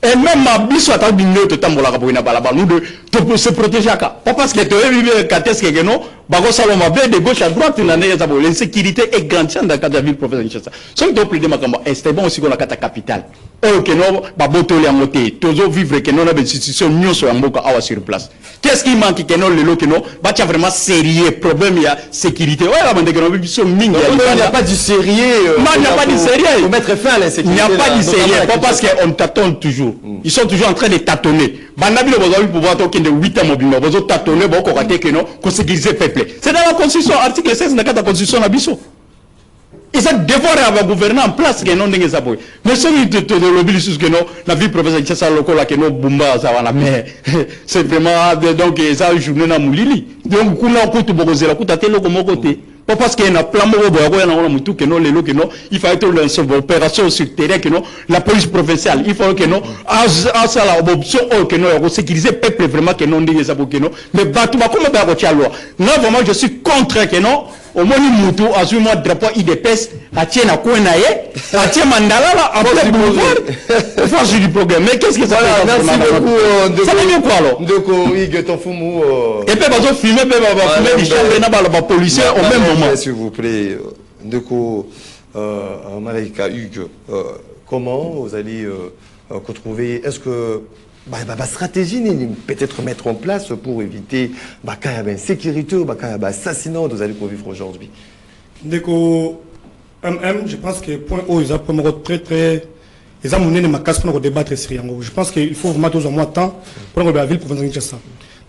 et même ma biso ata binyo to tambola ka boina balaba nous de se protéger pas parce que tu es vivre kateske que non bago saloma de gauche à droite na neza bo l'insécurité est grandissante dans la ville professeur Kinshasa ce qui doit plus de makamba c'était bon aussi qu'on a kata capitale et que non ba botoli en moté tozo vivre que non na institution nyonso ya mboka awa sur place qu'est-ce qui manque que non le lo que non ba tia vraiment sérieux problème il y a sécurité ouais la bande que non biso mingi il n'y a pas du sérieux non il n'y a pas du sérieux pour mettre fin à l'insécurité il n'y a pas du sérieux pas parce qu'on tâtonne toujours ils sont toujours en train de tâtonner banabilo bozo pouvoir toquer de 8 ans mobile bozo tâtonner boko kate que non ko sécuriser peuple c'est dans la constitution article 16 de la constitution nabiso ils ont dévoré à gouverner en place que non ndenge zaboy mais ce qui te lobby sur que non la vie professeur Kinshasa lokola que non bumba ça wana mais c'est vraiment donc ça journée na mulili donc kuna kutu bokozela kutatelo komo côté pas parce qu'il y a un plan moko boya koya na mutu que non lelo que non il faut être lancer une opération sur terrain que non la police provinciale il faut que non à ça la option que non pour sécuriser peuple vraiment que non ndenge zaboy que non mais batu ba comment ba ko tia loi non vraiment je suis contre que non au moins mutu azui moi drapeau IDPS atie na ko na ye atie mandala la après du pouvoir face du programme mais qu'est-ce que ça fait merci beaucoup ça veut dire quoi alors ndeko Ige Tonfumu et puis bazo filmer des chambres na ba policiers au même moment s'il vous plaît ndeko Malaika Hugues comment vous allez retrouver est-ce que la stratégie peut-être mettre en place pour éviter qu'il y ait insécurité ou qu'il y ait assassinat vous allez vivre aujourd'hui. Ndeko je pense que point où ils ont très ils ont mené ma casse pour débattre sur je pense qu'il faut vraiment tous en moins de temps pour la ville provinciale de Kinshasa.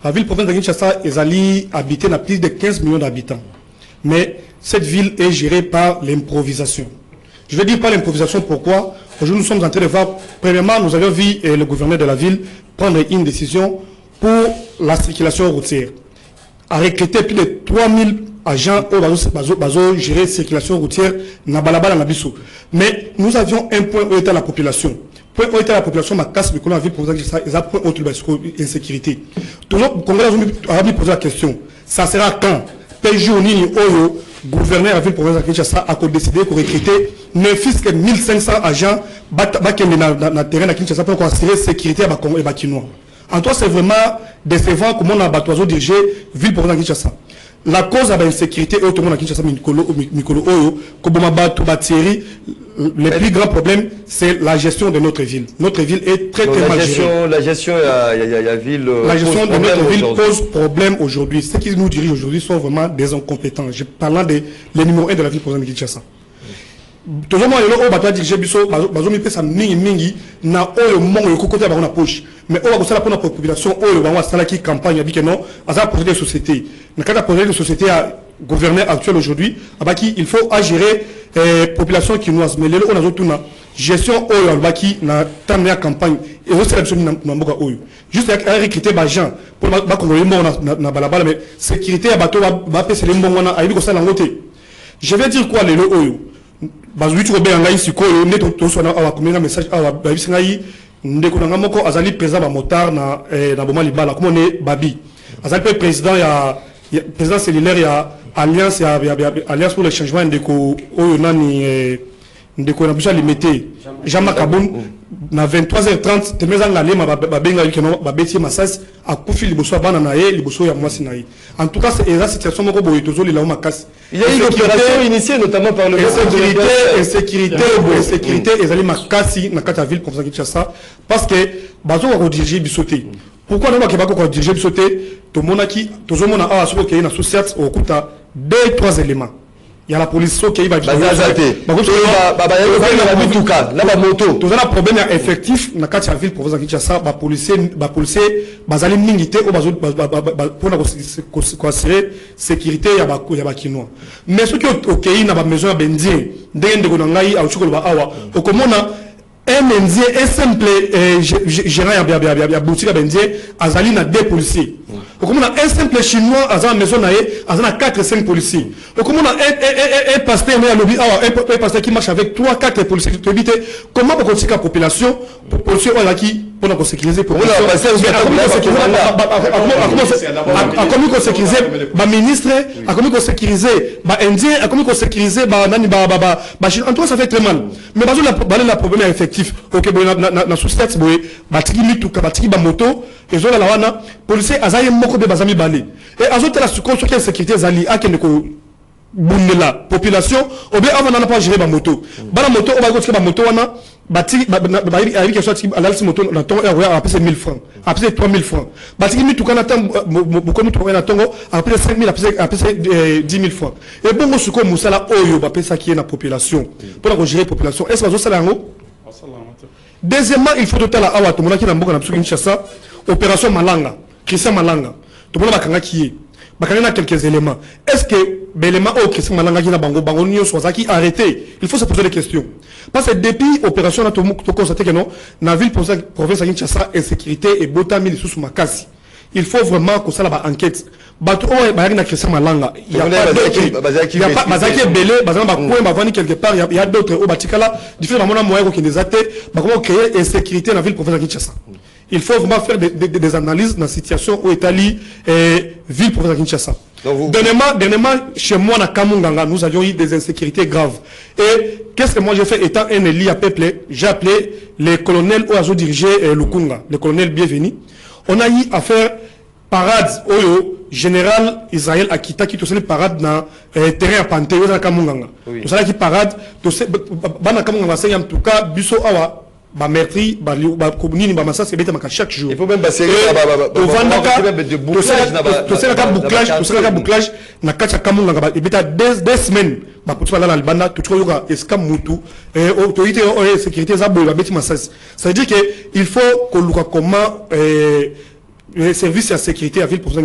La ville provinciale de Kinshasa ils allaient habiter à plus de 15 millions d'habitants. Mais cette ville est gérée par l'improvisation. Je vais dire par l'improvisation pourquoi. Aujourd'hui, nous sommes en train de voir, premièrement, nous avions vu le gouverneur de la ville prendre une décision pour la circulation routière. À recruter plus de 3000 agents pour gérer la circulation routière dans Balabala Nabiso. Mais nous avions un point où était la population. Point où était la population, ma casse, mais qu'on a vu pour ça, ils ont point autre insécurité. Tout le monde, Congrès a posé la question. Ça sera quand? PJ Nini Oyo, gouverneur de la ville provinciale de Kinshasa, a décidé pour recruter ne fût que 1500 agents dans le terrain de Kinshasa pour assurer la sécurité et Bakinois. En toi, c'est vraiment décevant comment on a battu dirigé ville provinciale de Kinshasa. La cause de l'insécurité est au monde à Kinshasa, Mikolo Oyo, le plus grand problème, c'est la gestion de notre ville. Notre ville est très mal gérée. La gestion de notre ville pose problème aujourd'hui. Ceux qui nous dirigent aujourd'hui sont vraiment des incompétents. Je parle des numéros 1 de la ville provinciale de Kinshasa. Tout le monde est là, on dirigé biso, bazo mi pesa mingi na oyo mongo côté ba na poche. Mais on va ça pour la population oyo ba sala qui campagne abi que non, à projet de société. Na kada projet de société à gouverneur actuel aujourd'hui, abaki il faut agérer population quinoise mais lelo on a zotuna gestion oyo abaki na tamia campagne et aussi la gestion na mboka oyo. Juste à recruter ba gens pour ba congolais na balabala mais sécurité ya bato ba pesa le mbongo na ayi ko sala ngote. Je vais dire quoi lelo oyo bazui tu robert ngai sikoyo ne to so na awa komenga message awa babisi ngai ndeko na moko azali président ba motard na boma libala comme on est babi azali président ya président cellulaire ya alliance alliance pour le changement ndeko oyo nani ndeko na biso limité Jean-Marc Kaboun na 23h30 temeza ngalema babenga yikeno babeti masasi akufi liboso bana na ye liboso ya mwasi na ye. En tout cas c'est la situation moko boye tozoli la makasi. Il y a eu une opération initiée notamment par le sécurité ezali makasi na kata ville comme ça Kinshasa parce que bazo wa diriger bisoté. Pourquoi nous ba ko diriger bisoté to monaki tozomona awa soko ke na société okuta 2-3 éléments. Il y a la police qui va dire moto tout ça problème effectif na kati ya ville province Kinshasa ba policier bazali mingité au bazo pour ko assurer sécurité ya ba kinois mais ce qui OK na ba maison ya bendie ndenge ndeko na ngai au chukolo ba awa okomona un indien, un simple gérant ya boutique ya indien, azali na 2 policiers. Comme on a un simple chinois, azana maison naé, azana 4-5 policiers. Comme on a un pasteur un pasteur qui marche avec 3-4 policiers. Comment on conseille la population, policiers pour nous sécuriser pour comment sécuriser ba ministre, comment sécuriser ba indien, comment sécuriser ba nani ba en tout cas ça fait très mal. Mais la problème est effectif. OK, na sous-stat boy, ba tiki mituka, ba tiki ba moto, et la wana policier azaye moko be bazami balé. Et azote la construction de sécurité zali akende ko bundela population ou bien avant n'a pas gérer ba moto. Ba la moto on va ko ba moto wana bati ba avec quelque chose à l'alsi moto na tongo après c'est 1000 francs après 3000 francs bati mi tukana tam beaucoup mi tukana tongo après 5000 après 10 000 francs et bon suko musala oyo ba pesa qui est na population pour la gérer population est-ce que ça là deuxièmement il faut total awa to mona ki na mboka na biso Kinshasa opération Malanga Christian Malanga to mona bakanga qui est bakanga quelques éléments est-ce que l'élément au Christian Malanga qui na bango nyo soit qui arrêté il faut se poser des questions parce que depuis opération na to constater que non na ville province de Kinshasa insécurité et botami sous makasi il faut vraiment que ça la enquête bato o ba na Christian Malanga il y a pas bazaki belé bazana ba ko ba vani quelque part il y a d'autres au batikala différents moments moyen ko kinezate ba comment créer insécurité na ville province de Kinshasa. Il faut vraiment faire des analyses dans la situation où Italie et ville province de Kinshasa. Dernièrement, chez moi, à Kamunganga, nous avions eu des insécurités graves. Et qu'est-ce que moi j'ai fait étant un élu à peuple, j'ai appelé les colonels où ils ont dirigé Lukunga, les colonels bienvenus. On a eu à faire parade au général Israël Akita qui tous les parades dans terrain à Panté, à Kamunganga. Tout ça qui parade, tout ça, Bana Kamunganga, c'est en tout cas, Busso Awa. Ba meurtri ba communini ba massa c'est bête chaque jour. Il faut même passer de bouclage na kacha kamunga ba beta 2 semaines ba pour la albana tout yoga escam mutu autorité sécurité za bo ba beti massas. Ça veut dire que il faut que luka comment les services de sécurité à ville pour ça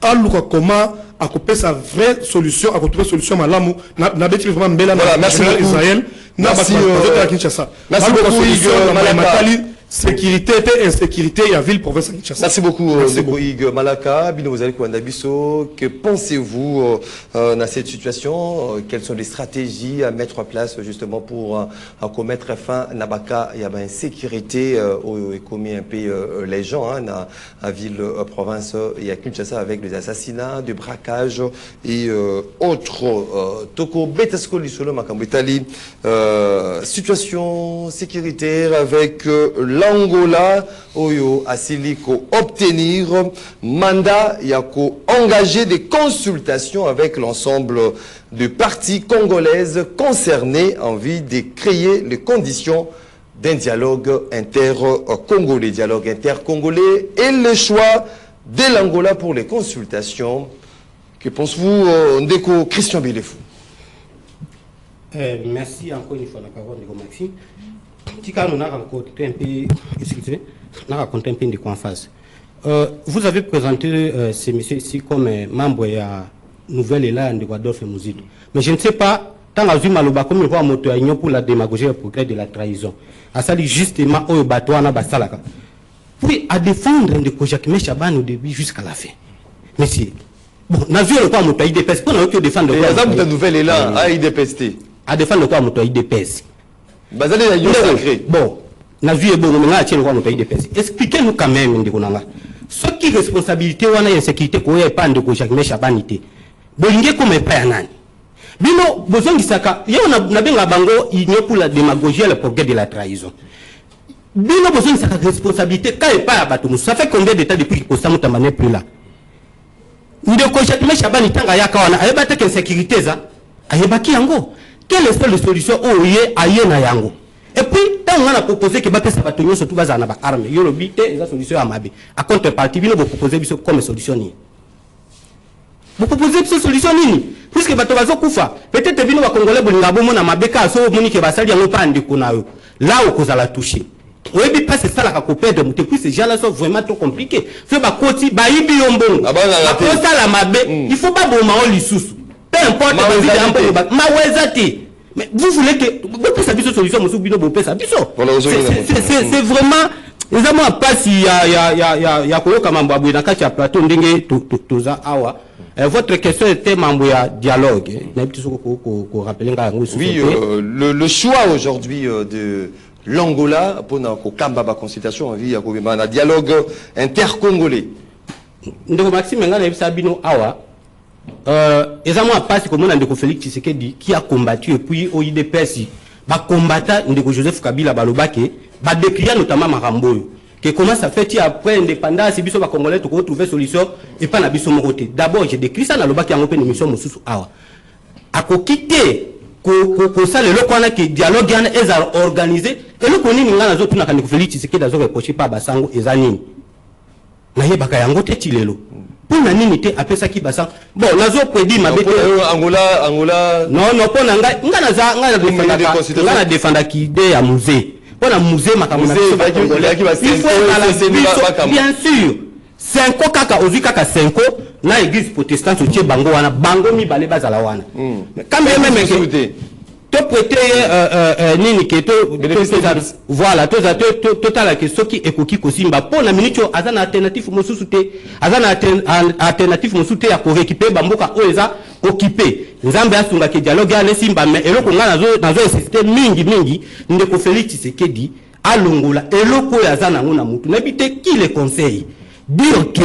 a luka comment à couper sa vraie solution à trouver solution malamu na beti vraiment mbela na Israël. Merci beaucoup, sécurité et insécurité et la ville province de Kinshasa. Merci beaucoup, Hugues Malaka. Que pensez-vous dans cette situation? Quelles sont les stratégies à mettre en place justement pour commettre fin à Nabaka? Il y a une sécurité commis un peu les gens dans la ville province il y a Kinshasa avec les assassinats, du braquage et autres. Toko Betasko Lisolo Makambitali, situation sécuritaire avec l'Angola, Oyo Asiliko obtenir mandat, Yako engager des consultations avec l'ensemble des parties congolaises concernées en vue de créer les conditions d'un dialogue inter-congolais, et le choix de l'Angola pour les consultations. Que pensez-vous, Ndeko Christian Bilefou? Merci encore une fois, Maxime. On a raconté un peu de quoi en face. Vous avez présenté ces messieurs ici comme membres de la nouvelle élan de Guadolphe Mouzidou. Mais je ne sais pas, tant que vu Maloba comme il voit moto pour la démagogie et le progrès de la trahison. À ça, justement, au bateau, on a basalaka. Puis, à défendre de Kojakime Chaban au début jusqu'à la fin. Monsieur, bon, on a vu le quoi moto IDPS, on a eu que défendre le quoi. La nouvelle élan à IDPS. À défendre le quoi moto IDPS. Bon, na vie bon on a tient quoi IDPS. Expliquez-nous quand même ndikonanga. Ce qui responsabilité wana insécurité ko ya pande ko Jacques Chabanité. Bolinge comme pas nani. Bino bozongi saka, yo na benga bango il pour la démagogie et le progrès de la trahison. Bino bozongi saka responsabilité ka et pas bato. Ça fait combien d'états depuis que ça muta mané plus là. Ndeko Jacques Chabanité nga yaka wana ayeba te insécurité za. Ayeba ki yango. Quelle est la solution au yé aïe na yango? Et puis, tant on a proposé que Baké Sabatonio surtout va en avoir arme, il y a le but et la solution à Mabé. À contrepartie, vous proposez comme solution. Vous proposez une solution, puisque Bato va Koufa. Peut-être que vous Congolais, vous n'avez pas Mabeka, so Monique Bassali, on pas de Konao. Là où vous allez toucher. Oui, mais pas c'est ça la copie de Mouté, puis ces gens-là sont vraiment trop compliqués. Fait ma côté, Baïbi Yombon. Après ça, la Mabé, il ne faut pas bon Mao Lissous. Peu importe, Mais vous voulez que vous ça biso solution monsieur bino bopé ça biso. C'est vraiment les amants pas si ya koyoka mambo abwe na kati ya plateau ndenge toza awa. Votre question était mambo ya dialogue. Na biso ko rappeler nga ngo. Oui, le choix aujourd'hui de l'Angola pour na ko kamba ba consultation en vie ya ko na dialogue intercongolais. Ndeko Maxime nga na bisa bino awa. Exactement pas comme on a ndeko Félix Tshisekedi qui a combattu et puis au IDPS ba combattant ndeko Joseph Kabila balobake ba décrire notamment Maramboyo que comment ça fait après indépendance biso ba congolais to trouver solution et pas na biso mokoté. D'abord j'ai décrit ça na lobaki en open émission mosusu awa ako quitter ko ça le lokwana que dialogue yana ezar organisé et le koni ngana zo tuna ndeko Félix Tshisekedi azo reprocher pa basango ezanini na yebaka yango te tilelo. Pour la nini après ça qui basa bon nazo prédit ma bête Angola non pour nanga ngana défendre qui idée à musée pour la musée makamona bien sûr 5 kaka ozi kaka 5 na église protestante tie bango wana bango mi balé bazala wana quand même to prêter nini keto voilà total que ce qui ekoki kosimba pour la minute azana alternative mosusu te azana alternative mosusu te ya ko récupérer bamboka oeza occupé nzambe asunga ke dialogue ya lesimba mais eloko nga nazo insister mingi ndeko Félix Tshisekedi alongola eloko ya azana ngona mutu nabite qui le conseil dire que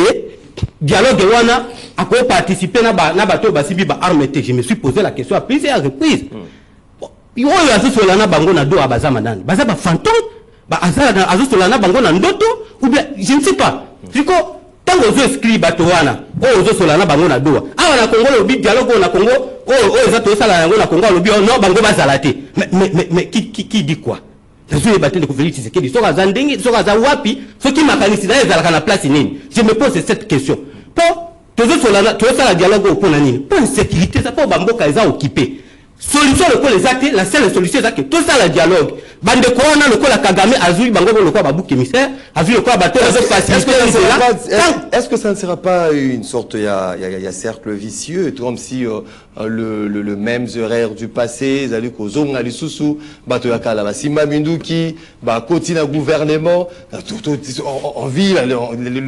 dialogue wana ako participer na bato basibi ba arme te. Je me suis posé la question à plusieurs reprises. Yo azosola na bango na do abazama nani baza ba fantôme ba azala azosola na bango na ndoto ou bien je ne sais pas siko tango zo inscrit bato wana o azosola na bango na do awa na Congo lobi dialogue na Congo o ezato sala yango na Congo lobi non bango bazala te mais qui dit quoi nazo ebate de Félix Tshisekedi soka za ndenge soka za wapi soki makanisi na ezalaka na place nini. Je me pose cette question pour tozosola la dialogue pour na nini pour insécurité ça pour bamboka eza occupé. Solution le les actes, la seule solution c'est que tout ça le dialogue. Bande corona le la Kagame azui bango le quoi babu émissaire, a vu le quoi bateau est-ce que ça ne sera pas une sorte il y a cercle vicieux comme si le même horaire du passé, zali ko zonga li susu bato ya kala ba simba minduki ba continue gouvernement en vie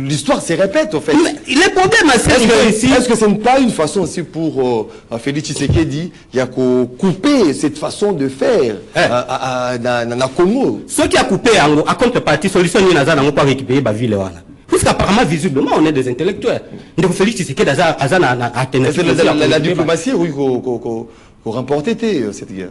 l'histoire se répète en fait. Le problème est-ce que ce n'est pas une façon aussi pour Félix Tshisekedi il y a couper cette façon de faire na Congo. Ce qui a coupé à contrepartie solution ni naza nango pas récupérer ba ville wana. Puisqu'apparemment visiblement on est des intellectuels. Donc Félix Tshisekedi azana alternative. La diplomatie oui qu'on remporter cette guerre.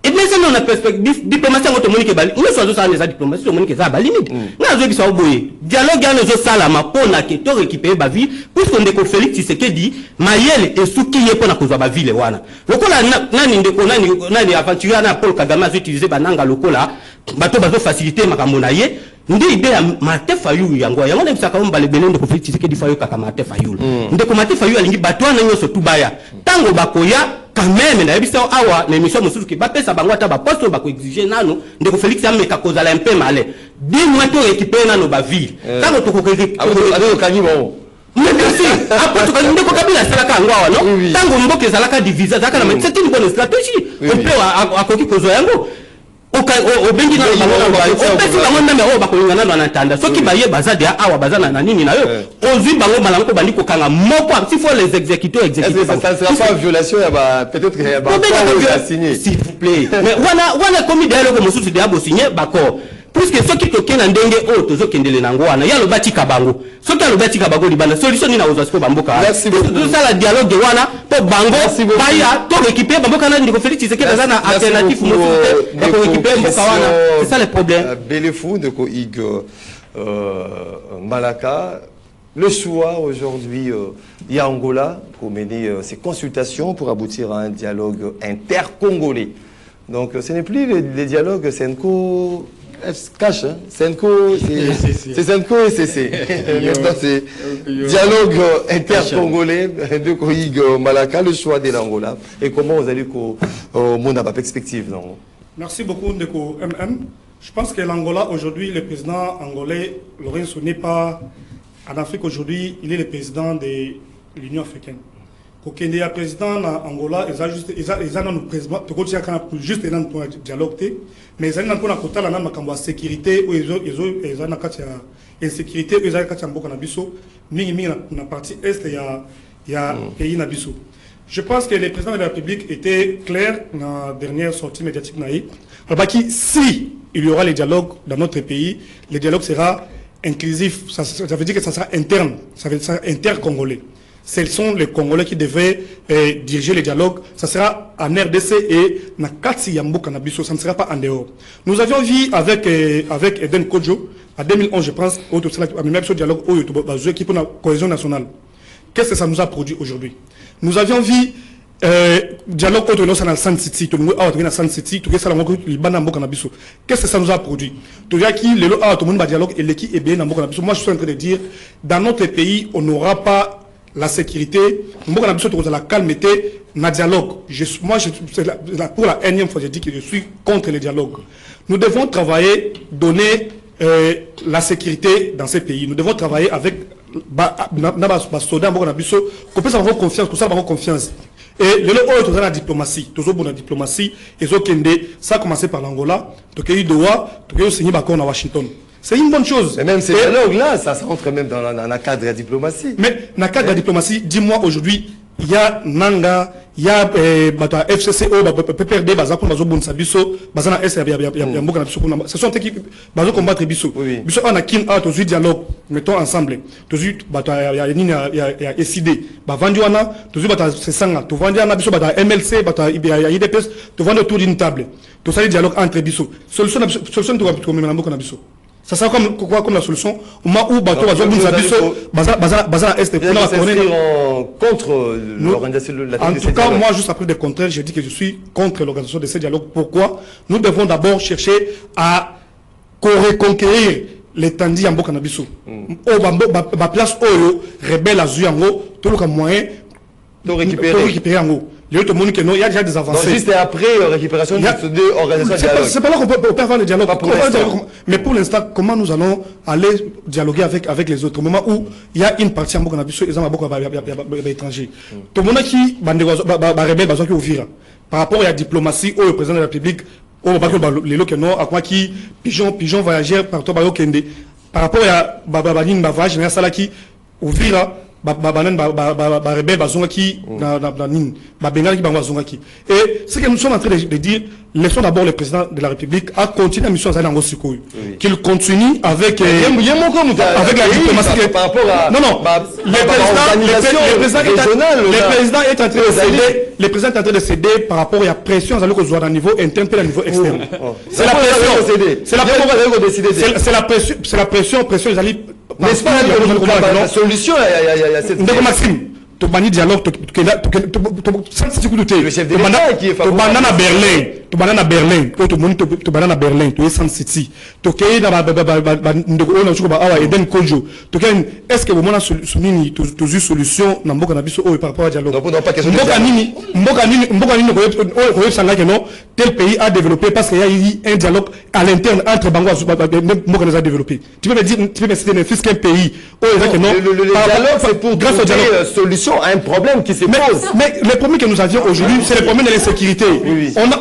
Et bien ça on a perspective diplomatie en autonomie que bali. Nous sommes ça les diplomatie autonomie que ça ba limite. Na zo bisa oboye. Dialogue ya zo sala ma pona que to récupérer ba ville puisque ndeko Félix Tshisekedi mayele esuki ye pona kozwa ba ville wana. Lokola nani ndeko nani aventurier na Paul Kagame a utilisé bananga lokola bato bazo faciliter makambo na ye. Ndi ide ya Martin Fayulu yango na bisaka omba lebele ndeko Félix Tshisekedi fayo kaka Martin Fayulu. Ndeko Martin Fayulu alingi bato na nyoso tubaya. Tango bakoya quand même na yebisa awa na émission mosusu ki bapesa bango ata ba poste ba ko exiger nano ndeko Félix ameka kozala un peu malais. Dis-moi to récupérer nano ba ville. Tango to ko kanyi bon. Mais bien sûr, après tu ndeko Kabila salaka ngwa no. Tango mboke zalaka diviser zaka na c'est une bonne stratégie. On peut akoki kozo yango. Au bengi na bango au pesi bango na me ba ko ngana na ntanda. Soki baye bazade awa bazana na nini na yo. Ozui bango malango bandi ko kanga moko s'il faut les exécuter. Ça ne sera pas violation peut-être qu'il y a pas signé s'il vous plaît. Mais wana comme dialogue mosusu de abo signé bako. Puisque ceux qui toquent na ndenge o tozo kendele na ngo wana ya lo batika bango soki lo batika bango libana solution ni na ozasko bamboka tout ça la dialogue wana po bango baya to récupérer bamboka na ndiko Félix Tshisekedi na alternative mosusu pour récupérer mboka wana c'est ça le problème. Belefou de ko ig Malaka le choix aujourd'hui il y a Angola pour mener ces consultations pour aboutir à un dialogue intercongolais. Donc ce n'est plus les dialogues Senko cache, hein? Senko, c'est Senko et CC. Maintenant, c'est dialogue intercongolais de Koïg Malaka, le choix de l'Angola. Et comment vous allez au monde à la perspective non? Merci beaucoup, Ndeko MM. Je pense que l'Angola, aujourd'hui, le président angolais, Lorenzo n'est pas en Afrique aujourd'hui, il est le président de l'Union africaine. kokende ya président na Angola eza na président tokotia kana juste na dialogue te mais ezali na mpona kotala na makambo ya sécurité ou eza na kati ya insécurité ou eza kati ya mboka na biso mingi na partie est ya pays na biso. Je pense que le président de la République était clair dans la dernière sortie médiatique naïe. Alors si il y aura les dialogues dans notre pays, le dialogue sera inclusif, ça veut dire que ça sera interne, ça veut dire inter-congolais. Ce sont les Congolais qui devaient diriger les dialogues. Ça sera en RDC et na Katsi Yambo Kanabiso, ça ne sera pas en dehors. Nous avions vu avec Eden Kodjo, en 2011, je pense, au dialogue qui pour la cohésion nationale. Qu'est-ce que ça nous a produit aujourd'hui? Nous avions vu dialogue autour de Sun City, qu'est-ce que ça nous a produit? Moi, je suis en train de dire, dans notre pays, on n'aura pas la sécurité, la calmeté, na dialogue. Pour la énième fois, je dis que je suis contre le dialogue. Nous devons travailler, donner la sécurité dans ces pays. Nous devons travailler avec soldats, qu'on puisse avoir confiance, qu'on puisse avoir confiance. Et la diplomatie, ça a commencé par l'Angola, Washington. C'est une bonne chose. Mais même ces dialogues-là, ça rentre même dans la cadre de la diplomatie. Mais dans le cadre de la diplomatie, dis-moi aujourd'hui, il y a Nanga, il y a FCCO, PPRD, ce sont qui vont combattre Bisso. Bisso, on a qui a tous dialogue, mettons ensemble. Tous il y a SID, Vandiwana, tous c'est Sanga, tu Vandiana, Bisso, MLC, il y a IDPS, tu vends autour d'une table. Tout ça, le dialogue entre Bisso. Solution, tu vas comme un Bisso. Ça sera comme la solution au moment où bateau va contre l'organisation de la En tout cas, moi, juste après des contraires, je dis que je suis contre l'organisation de ces dialogues. Pourquoi? Nous devons d'abord chercher à reconquérir les tandis en Bokanabiso. Ma place où rebelle à Zuyango, tout le moyen de récupérer en haut. Il y a déjà des avancées. Donc, juste après récupération de ces deux organisations de dialogue. C'est pas là qu'on peut faire le dialogue. Mais pour l'instant, comment nous allons aller dialoguer avec les autres? Au moment où il y a une partie en Bokanabiso, ils ont beaucoup d'étrangers. Tout le monde qui rebelle, par rapport à la diplomatie, au président de la République, les locaux, à quoi qui pigeon voyageurs partout, par rapport à Babadine, Bavage, Salaki, Ouvira. Et ce que nous sommes en train de dire, laissons d'abord le président de la République à continuer la mission qu'il continue avec la diplomatie par rapport à le président est en train de céder par rapport à la pression à niveau interne et à niveau externe. C'est la pression n'est-ce pas la solution à cette Maxime, tu bannis dialogue, le chef de l'État qui est favorable. Tu banana à Berlin, tu banana à Berlin, tu es sans city. Tu es dans Eden Kojo. Est-ce que vous m'avez soumis une solution dans le Canabiso par rapport à dialogue? Non, pas question de tel pays a développé parce qu'il y a eu un dialogue à l'interne entre Bango et a développé. Tu peux me dire, tu peux me citer un fils qu'un pays. Le dialogue, c'est pour trouver solution à un problème qui se pose. Mais le problème que nous avions aujourd'hui, c'est le problème de l'insécurité. On a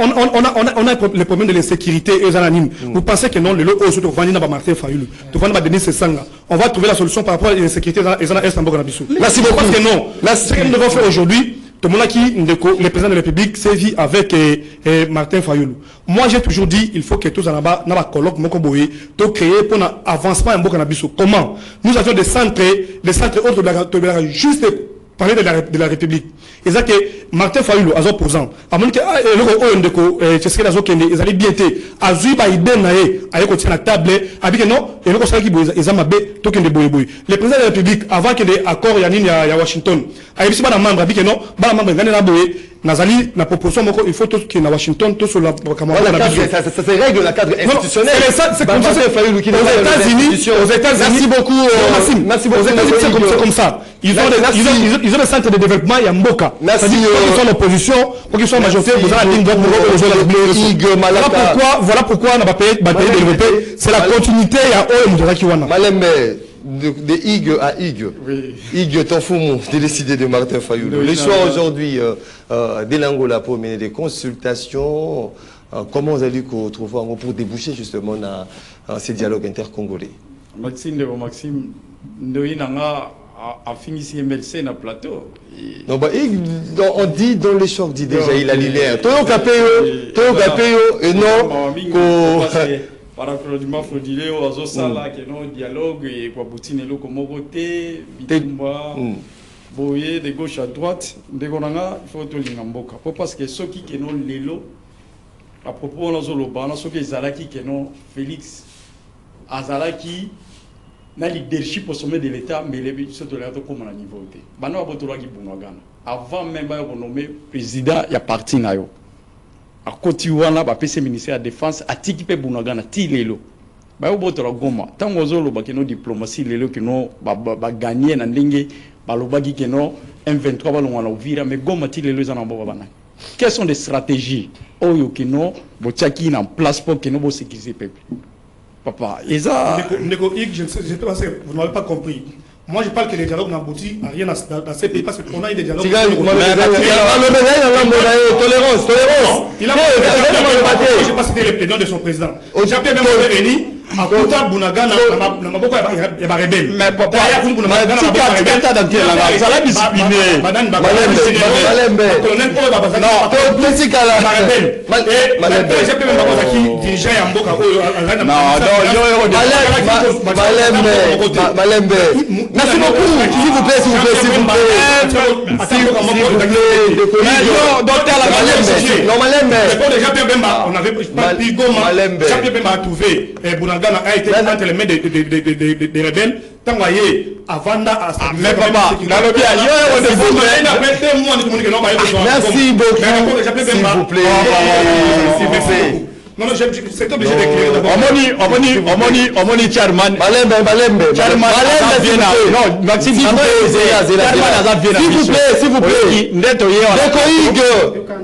le problème de l'insécurité et les anonymes. Vous pensez que non, on va trouver la solution par rapport à l'insécurité et merci beaucoup. Parce que non, ce que nous devons faire aujourd'hui, le président de la République s'est vu avec Martin Fayoulou. Moi, j'ai toujours dit, il faut que tous en bas, dans la colloque, tout créer pour l'avancement en Bokanabiso. Comment? Nous avions des centres autres de la juste parler de la République. Et ça que Martin Fayoulou, à son posant, à mon que ils allaient bien être, à Zuba, il donne à la table, à dire non, et le conseil qui ils ont mabé, token de boy. Le président de la République, avant que les accords y a Washington, à y a membre, à dire non, non, Nazali, la proposition, il faut tout qu'il y ait à Washington, tout sur la camarade. Ça se règle la cadre institutionnel. C'est comme ça, aux États-Unis. Merci beaucoup. Merci beaucoup. Aux États-Unis, c'est comme ça. Ils ont des centres de développement, il y a Mboka. Merci. Ils sont l'opposition, pour qu'ils soient en majorité, vous avez la ligne droite Voilà pourquoi on n'a pas payé de développer. C'est la continuité, il y a Oe Moudara Kiwana. de Hugues à Hugues. Oui. Hugues Tanfoumou, décidé de Martin Fayoulou. Oui, Le soir non, aujourd'hui, de l'Angola pour mener des consultations. Comment vous allez vous trouver pour déboucher justement dans ces dialogues intercongolais? Maxime, nous a fini ici MLC dans le plateau. Non, bah, on dit dans les chocs, dit déjà, il a linéaire. Toyo Kapeo, et non, par rapport du Mafrodilé, au Azosala, qui est non dialogue, et quoi, Boutine, le Komogoté, Bitumba, Boye, de gauche à droite, de Gonanga, il faut tout l'Ingamboka. Parce que ceux qui sont l'élo, à propos de Zoloba, ceux qui sont Zalaki, qui sont Félix, Azalaki, na leadership au sommet de l'État, mais les sont de l'État comme à niveau de. Bano a boto lagi bunagana. Avant même de nommer président, il y a parti na yo. A côté wana ba PC ministère de la défense a tiki pe bunagana ti lelo. Ba yo boto la goma. Tango zolo ba keno diplomatie lelo keno ba gagner na ndenge ba lobaki keno M23 ba longwa na Uvira mais goma ti lelo za na bo bana. Quelles sont les stratégies oyo keno bo tchaki na place pour keno bo sécuriser peuple. Papa, Isa. Je ne sais pas si vous n'avez pas compris. Moi, je parle que les dialogues n'aboutissent à rien dans ces pays parce qu'on a eu des dialogues. Tolérance. Il a je n'ai pas cité le président de son président. J'appelle même réuni. À côté de Bunagana, il y a rebelle. Mais papa, il y a Bunagana a été entre les mains des rebelles. Tant voyez, avant mais papa, merci beaucoup. S'il vous plaît. Non, c'est obligé d'éclairer. Omoni chairman. Malembe. Non, Maxime, s'il vous plaît.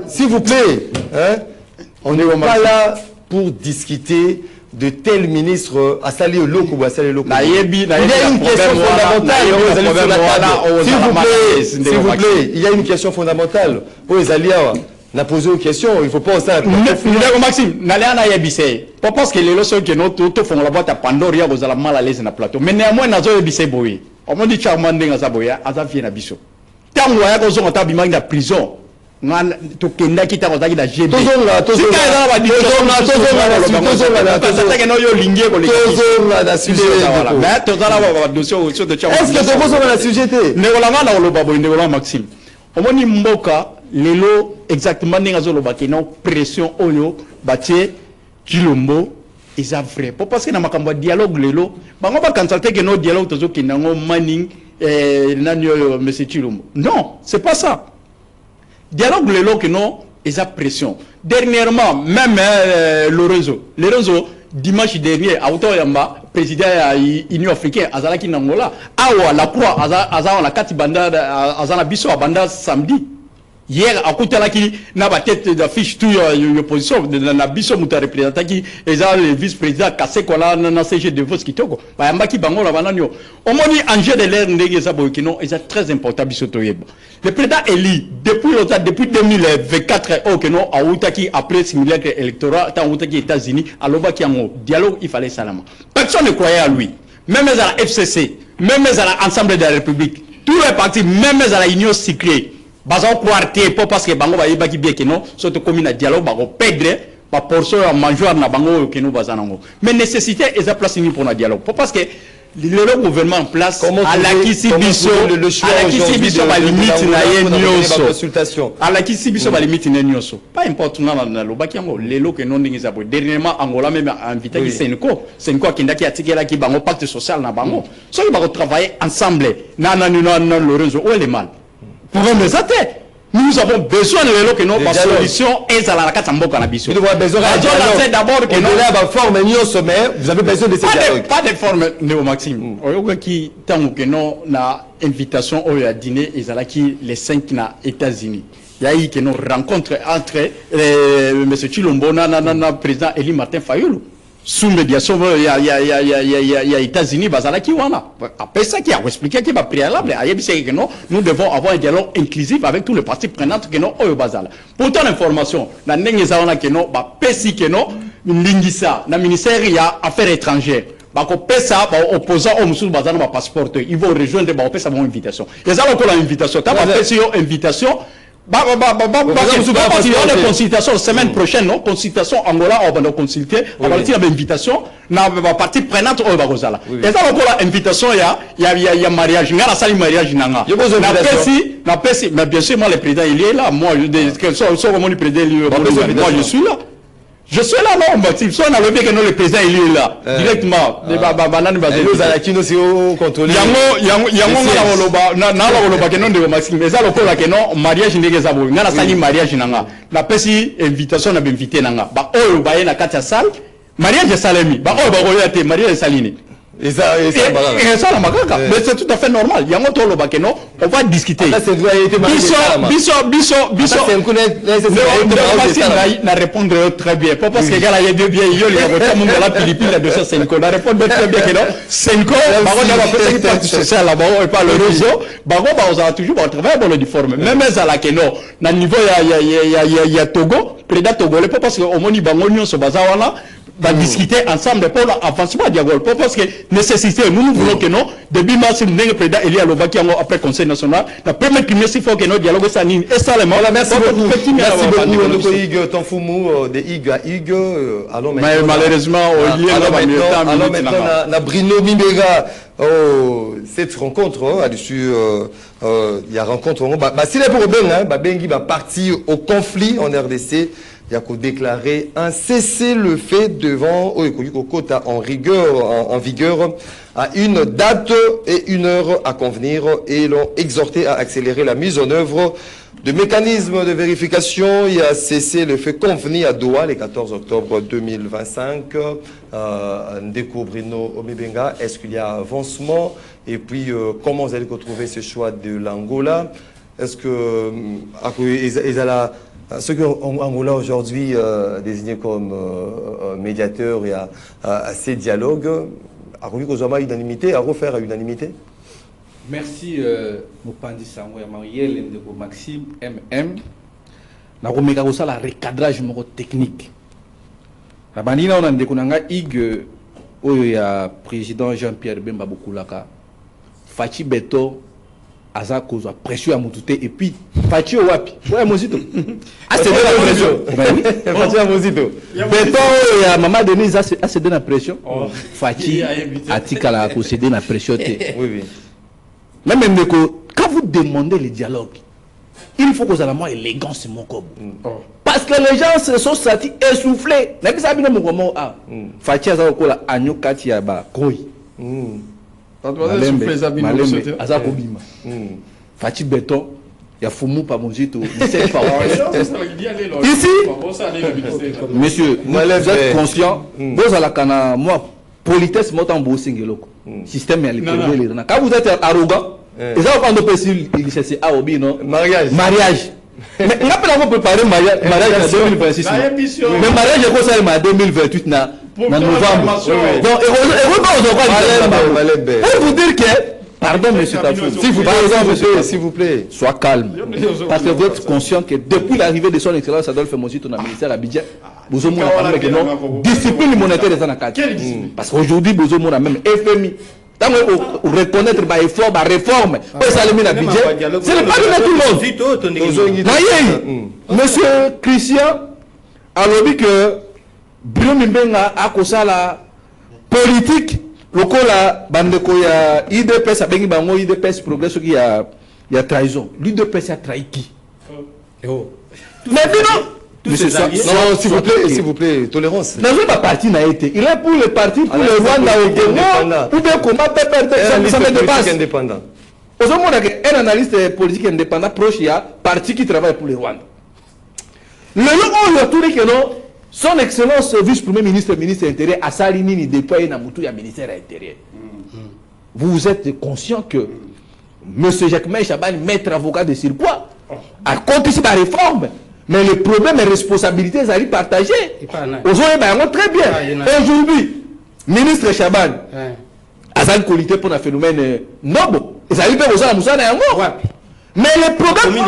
S'il vous plaît. On n'est pas là pour discuter de tel ministre à salir loko ou à salir loko. Il y a une question fondamentale. S'il vous plaît, il y a une question fondamentale pour les alliés. n'a posé une question, il ne faut pas ça. Maxime, n'allez pas y parce que les leçons que nous font la boîte à Pandora, vous allez mal à l'aise dans le plateau. Mais néanmoins, nous avons été boy. On m'a dit charmant d'enga saboya, à ça vient à biso. Tant que vous avez un tabiment de prison, to kenda kita ko taki da GB. Tozonga est-ce que tozonga la sujet ne wala na lo babo ne Maxime. Omoni mboka lelo exactement ninga zo lo bakeno pression oyo batie Chilombo isa vrai. Parce que na makambo dialogue lelo bango ba consulter que no dialogue tozo kinango manning nanyo monsieur Chilombo. Non, c'est pas ça. Dialogue lelo que non isa pression. Dernièrement même Lorenzo dimanche dernier auto yamba président Union africaine azalaki nangola awa la croix azala la kati banda azala biso banda samedi hier à côté là qui n'a pas tête d'affiche tout opposition na biso muta représentant qui eza le vice-président Kassé kola na CG de Vos kitoko ba yamba ki bango la bananyo omoni enjeu de l'air ndenge za boykino eza très important biso toyeba le président Eli depuis longtemps depuis 2024 au keno a outaki après simulacre électoral tant outaki États-Unis à loba ki en dialogue il fallait salama personne ne croyait à lui même à la FCC même à l'Assemblée de la République tous les partis même à la Union secrète bazan quartier parce que bango ba yebaki bien que non surtout comme na dialogue ba perdre ba portion à manger na bango que nous bazanango mais nécessité est à place pour na dialogue parce que le gouvernement en place à la Kisibiso ba limite na yenyoso à la Kisibiso ba limite na yenyoso pas importe na lobaki yango lelo que non ndingiza bo dernièrement Angola même invité qui Senko kindaki atikela ki bango pacte social na bango so ils va travailler ensemble na Lorenzo où est le mal. Pour nous avons besoin de l'élo que nos solutions est à la carte en boca nabiso. Nous avons besoin d'abord que nous avons forme au sommet. Vous avez besoin de ces dialogues. Pas de forme Néo Maxime. Qui tant que nous na invitation au dîner et à qui les 5 na États-Unis. Il y a eu que nous rencontre entre M. Chilombo na président Eli Martin Fayoulou. sous médiation, il y a États-Unis, bazala qui wana. Après ça, qui a expliqué qu'il va préalable, que non, nous devons avoir un dialogue inclusif avec tous les parties prenantes que non, bazala. Pour ton information, la nengezawana que non, pesi que non, lingisa, na ministère il y a affaires étrangères. Bako pesa opposant au musul bazana ba passeport, ils vont rejoindre ba pesa mon invitation. Et ça encore l'invitation, ta ba pesa invitation. Consultation semaine prochaine, non? Consultation Angola, on va consulter. On va dire l'invitation. Na partie prenante au Bagozala. Et ça encore l'invitation, il y a mariage. Il y a la salle mariage nanga. Na pesi, mais bien sûr moi le président il est là. Moi le président moi je suis là. Je suis là, non, Maxime. Si on a levé que non, le président il est là. Directement. Nous allons aussi contrôler. Mais ça, le non, mariage n'est pas ça. N'a sali mariage nanga. La pesi invitation n'a pas invité nanga. Bah, oh, bah, na katia salle. Mariage salami. Bah, oh, bah, oh, mariage salini. Et ça, la macaque. Mais c'est tout à fait normal. Il y a un autre non, on va discuter. Na répondre très bien. Pas parce que gars il y a deux biens, il y a le monde de la Philippine, la 205. On a répondu très bien que non. 5 ans, baron n'a pas fait partie sociale là-bas, et pas le réseau. Baron, on a toujours travaillé dans l'uniforme. Même à la que non, na niveau il y a Togo, prédat togolais, pas parce que au moni bangonio se bazawana. Va discuter ensemble pour l'avancement du dialogue. Parce que nécessité, nous voulons que non, depuis mars, nous avons président Elie Aloba qui après Conseil national. La première primaire, il faut que nous dialogue ça ligne. Et ça, merci beaucoup. Merci beaucoup. Nous avons Hugues Tanfoumou, de Hugues à Hugues. Allons maintenant. Malheureusement, allons maintenant à Bruno Mimbega. Cette rencontre, là-dessus, il y a rencontre. S'il est pour bien, Bengi va partir au conflit en RDC. Il y a déclaré un cessez-le-feu devant Kota en vigueur à une date et une heure à convenir et l'ont exhorté à accélérer la mise en œuvre de mécanismes de vérification. Il y a cessez-le-feu convenu à Doha le 14 octobre 2025. Ndeko Bruno Omebenga, est-ce qu'il y a avancement? Et puis, comment vous allez retrouver ce choix de l'Angola? Est-ce que ceux qui ont Angola aujourd'hui désignés comme médiateurs et à ces dialogues, à unanimité, à refaire à unanimité? Merci, Mopandi Sangoya Mariel, Ndeko Maxime, MM. Na romeka ko sala recadrage moko technique. La banina on a ndeko nanga Hugues oyo ya président Jean-Pierre Bemba Bokulaka. Fachi Beto aza kozwa pression ya mutute et puis Fachi wapi? Ouais Mozito. Ah c'est de la pression. Fachi ya Mozito. Beto ya maman Denise a cédé la pression. Fachi atikala ko cédé la pression. Oui oui. Même quand vous demandez le dialogue, il faut que vous ayez moins élégance mon cob. Parce que les gens se sont sentis essoufflés. N'a pas sabi mon comment ah. Fachi aza ko la anyo kati ya ba koi. Fachi Beton, il y a Foumou Pamozito. Ici, monsieur, vous êtes conscient, vous avez la moi, politesse, moi, en bossing, système, quand vous êtes arrogant, et ça, quand on peut se ah, oui, non, mariage. Mais on a pas préparé mariage en 2026. Mais mariage, je pense en 2028, en novembre. Donc, pour vous dire que, pardon, monsieur Tafou, s'il vous plaît, sois calme. Parce que vous êtes conscient que depuis l'arrivée de son excellence Adolphe Mozito dans le ministère Abidjan, vous avez une discipline monétaire des Anakats. Parce qu'aujourd'hui, vous avez même FMI. Pour reconnaître ma effort, ma réforme, ce n'est pas de tout le monde. Monsieur Christian a lobby que Bruno Mimbenga a causé la politique, le coup la bande de ya IDPS a bengi bango IDPS progresse qui a trahison. L'IDPS a trahi qui? Mais non. Non, s'il vous plaît, tolérance. Dans une partie n'a été. Il est pour le parti, pour le Rwanda au Congo, ou bien comment ça me dépasse. Indépendant. Aujourd'hui, on a un analyste politique indépendant proche, il y a parti qui travaille pour le Rwanda. Le lieu où il a tourné que non, son excellence vice-premier ministre, ministre intérieur, a salini ni déployé dans le ministère intérieur. Vous êtes conscient que M. Jacques Chaban, maître avocat de surpoids, a contribué à la réforme. Mais le problème et responsabilité, ils allaient partager. Aujourd'hui, très bien. Aujourd'hui, ministre Chaban, Azal qualité pour un phénomène noble. Ils allaient faire aux gens à Moussa. Mais le problème,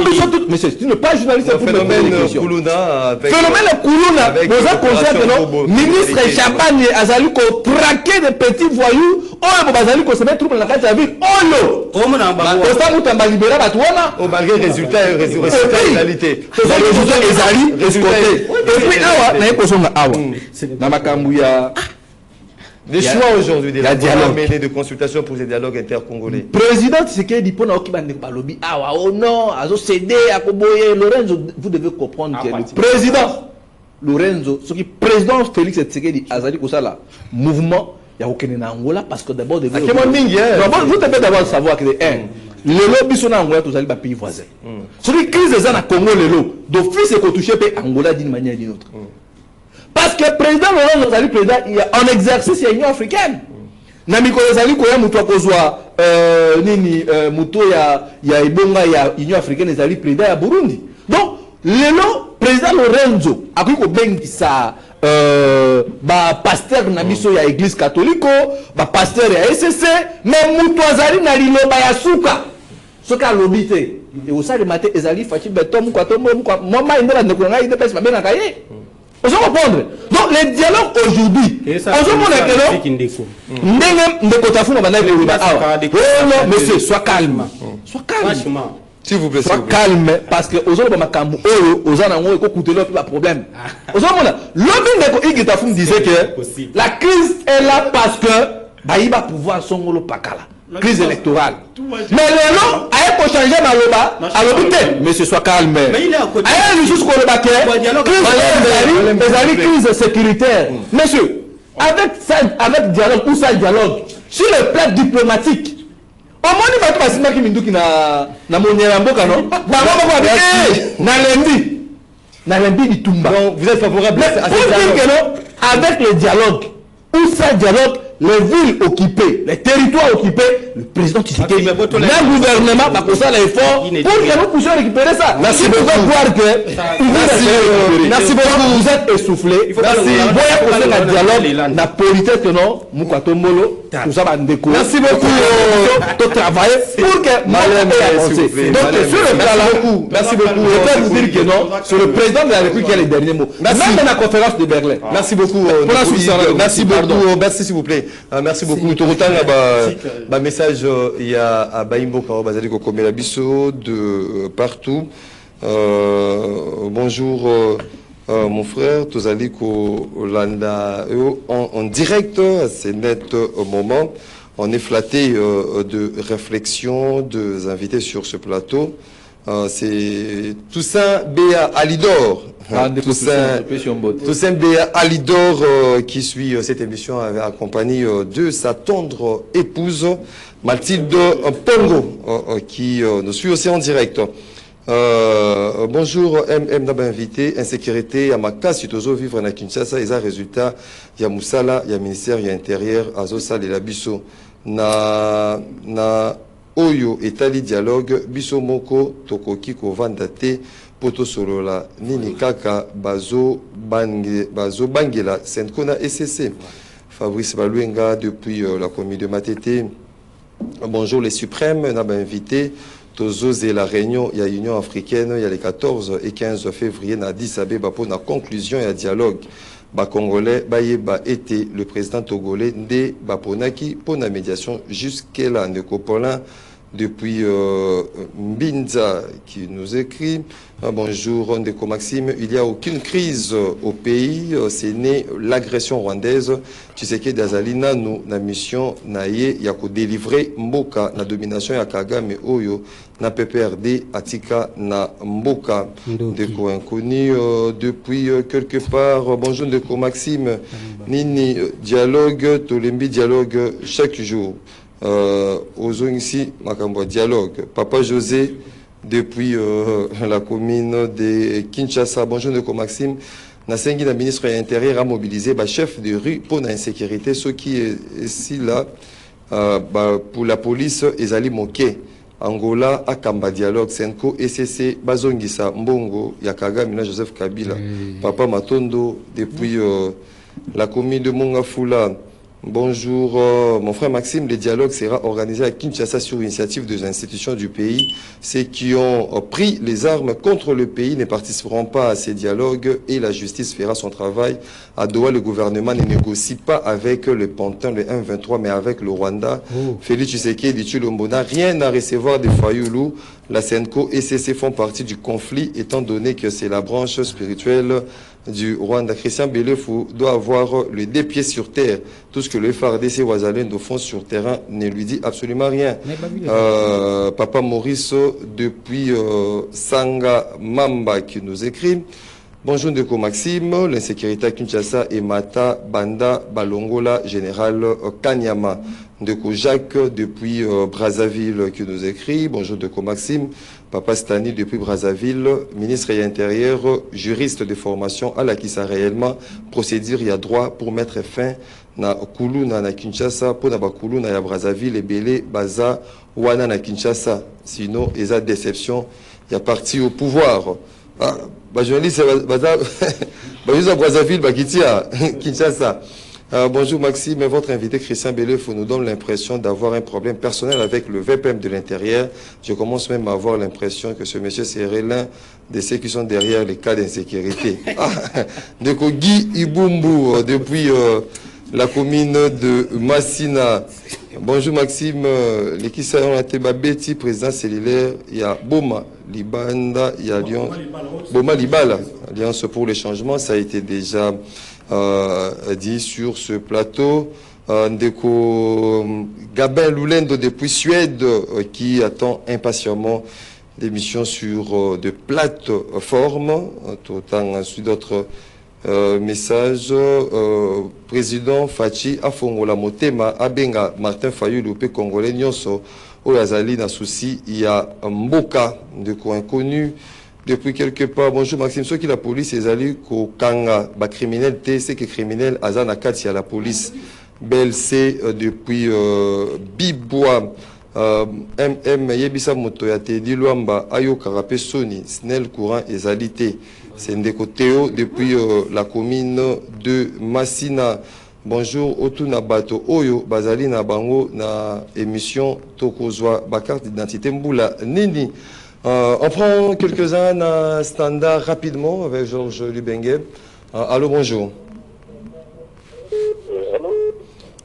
mais tu n'es pas journaliste pour me poser des questions. Phénomène Koulouna, nous avons conscience que le ministre Chaban Azali ko traquer des petits voyous. Oh, Azali ko se mettre trouble dans la carte de la ville. Oh non. Au stade où tu as libéré Batouana. Au malgré résultat réalité. Résultat. Et puis awa, na yeko songa awa. Na makambuya. Des choix aujourd'hui, des dialogues mêlés de consultation pour ces dialogues intercongolais. Président Tshisekedi dit pour balobi awa oh non, azo cédé à Koboye Lorenzo, vous devez comprendre que le président Lorenzo, ce qui président Félix Tshisekedi azali kosala mouvement ya okene na Angola parce que d'abord vous devez d'abord savoir que le lobby sont en Angola tous les pays voisins. Ce qui crise des na Congo lelo, d'office est touché pe Angola d'une manière ou d'une autre. Parce que le président Laurent Zali président il y a en exercice il y a Union africaine. Namiko Zali koya muto akozwa nini muto ya ibonga ya Union africaine Zali président ya Burundi. Donc lelo président Lorenzo akiko bengi sa ba pasteur na biso ya église catholique, ba pasteur ya SCC, mais muto Zali na liloba ya suka. Soka lobité. Et au sein de maté Zali fachi betom kwa tomo mama indela nekonga ide pesa bena kaye. On se comprendre. Donc les dialogues aujourd'hui, on se comprendre. Monsieur, sois calme. Sois calme. S'il vous plaît. Sois calme parce que aujourd'hui, problème. L'homme disait que la crise est là parce que il va pouvoir son pakala. Crise électorale. Mais les noms, il faut changer ma loba. Alors, monsieur, sois calme. Mais il est à côté. Crise sécuritaire. Monsieur, avec dialogue ou sans dialogue, sur le plan diplomatique, au moins, il va tout passer qui m'induit na Monialamboka, non? Na lundi, il tombe. Donc, vous êtes favorable à ce dialogue? Avec le dialogue ou sans dialogue, les villes occupées, les territoires occupés, le président Tshisekedi, le gouvernement va faire l'effort pour que nous puissions récupérer ça. Merci beaucoup. Voir que merci beaucoup. Vous êtes essoufflé. Merci. Voyez qu'on a un dialogue, la politique que non, Moukato Molo, tout ça va découvrir. Merci beaucoup. De travailler pour que Malem avance. Donc sur le plan là, merci beaucoup. Je peux vous dire que non, c'est le président de la République qui a les derniers mots. Même dans la conférence de Berlin. Merci beaucoup. Merci beaucoup. Merci s'il vous plaît. Merci beaucoup. Tout autant là message il y a à Baimbo Karobazali Kokomela Bisso de partout. Bonjour mon frère Tozali Kolanda en direct, c'est net au moment. On est flatté de réflexion des invités sur ce plateau. C'est Toussaint Béa Alidor. Toussaint Béa Alidor qui suit cette émission accompagné de sa tendre épouse Mathilde Pongo qui nous suit aussi en direct. Bonjour MM Naba invité, insécurité à Makasi Tozo vivre na Kinshasa et ça résultat il y a Moussala, il y a ministère, il y a intérieur, Azosal et la Bisso na Oyo etali dialogue biso moko tokoki kovandate poto solola nini kaka bazo bangela Saint-Kona SCC. Fabrice Baluenga depuis la commune de Matete. Bonjour les suprêmes, on a invité Tozose la réunion, il y a Union africaine, il y a les 14 et 15 février na Addis Abeba pour la conclusion et un dialogue. Ba Congolais, Bayeba était le président togolais Ndé Baponaki pour la médiation jusqu'à là. Nekopolin depuis Mbinza qui nous écrit bonjour Ndeko Maxime, il n'y a aucune crise au pays, c'est né l'agression rwandaise. Tu sais que Dazalina nous la mission naie ya ko délivrer Mboka na domination ya Kagame Oyo na PPRD Atika na Mboka Ndeko inconnu depuis quelque part. Bonjour Ndeko Maxime, nini dialogue Tolembi dialogue chaque jour. Ozongisi Makambo dialogue. Papa José depuis la commune de Kinshasa. Bonjour Ndeko Maxime. Nasengi la ministre de l'Intérieur a mobilisé le chef de rue pour l'insécurité. Ce qui est ici là pour la police, ils allaient moquer. Angola akamba dialogue Senko ECC bazongisa mbongo ya Kagame na Joseph Kabila. Papa Matondo depuis la commune de Mongafula. Bonjour, mon frère Maxime. Le dialogue sera organisé à Kinshasa sur initiative des institutions du pays. Ceux qui ont pris les armes contre le pays ne participeront pas à ces dialogues et la justice fera son travail. À Doha, le gouvernement ne négocie pas avec le Pantin, le M23, mais avec le Rwanda. Félix Tshisekedi Tshilombo n'a rien à recevoir des Fayoulou. La Senko et CC font partie du conflit, étant donné que c'est la branche spirituelle du Rwanda. Christian Belefou doit avoir le deux pieds sur terre. Tout ce que le FARDC et Ouazalendo font sur terrain ne lui dit absolument rien. Papa Maurice depuis Sanga Mamba qui nous écrit. Bonjour Ndeko Maxime, l'insécurité à Kinshasa et Mata Banda Balongola Général Kanyama. Ndeko Jacques depuis Brazzaville qui nous écrit. Bonjour Ndeko Maxime. Papa Stani depuis Brazzaville, ministre et intérieur, juriste de formation à la Kissa réellement, procédure il y a droit pour mettre fin na Kuluna na Kinshasa, pour na Kuluna ya Brazzaville et Belé, Baza, Wana na Kinshasa. Sinon, il y a déception, il y a parti au pouvoir. Ah, journaliste, Baza, Brazzaville, Bakitia, Kinshasa. Bonjour Maxime, votre invité Christian Belefou nous donne l'impression d'avoir un problème personnel avec le VPM de l'intérieur. Je commence même à avoir l'impression que ce monsieur serait l'un de ceux qui sont derrière les cas d'insécurité. De Guy Ibumbu, depuis la commune de Massina. Bonjour Maxime, l'équipe Sayon Ateba-Beti, président cellulaire, il y a Boma Libanda, il y a Lyon, Boma Libala, Alliance pour le changement, ça a été déjà dit sur ce plateau. Ndeko Gabin Lulendo depuis Suède qui attend impatiemment des missions sur de plateformes. Autant ensuite d'autres messages. Président Fachi Afongola Motema Abenga Martin Fayulu pe Congolais Nyonso Oyazali na souci il y a Mboka de quoi inconnu. Depuis quelque part, bonjour Maxime, ceux qui la police est allée au Kanga, ba criminel T, c'est que criminel Azana Kati à la police, BLC depuis Bibois, MM Yebisa Motoyate, Diluamba, Ayo Karape Soni, Snell Courant et Zalité. C'est Ndeko Théo depuis la commune de Massina. Bonjour, Otuna Bato Oyo, Bazali na Bango, na émission Tokozwa, Bakar d'identité Mboula Nini. On prend quelques-uns à standard rapidement avec Georges Lubengue. Allô, bonjour.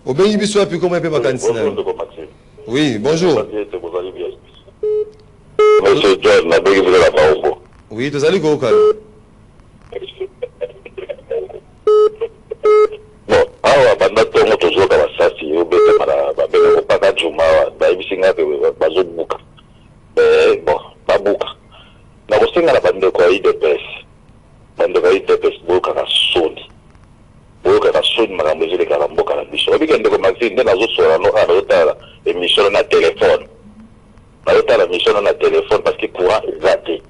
Au Béni Bissou, puis comment peut Macanisina? Oui, bonjour. Monsieur John, la Béni Bissou, la Baombo. Oui, tu allez go, Bon, awa banda tongo toujours comme ça, si vous bête para babelo paka juma, baibisinga que bazobuka. Bon. Babuka na kusinga na bande kwa IDPS bande kwa IDPS boka ka soni makambo ezele kala mboka na biso obike ndeko Maxime nde nazosola no ayotala émission na téléphone na téléphone parce que courant eza te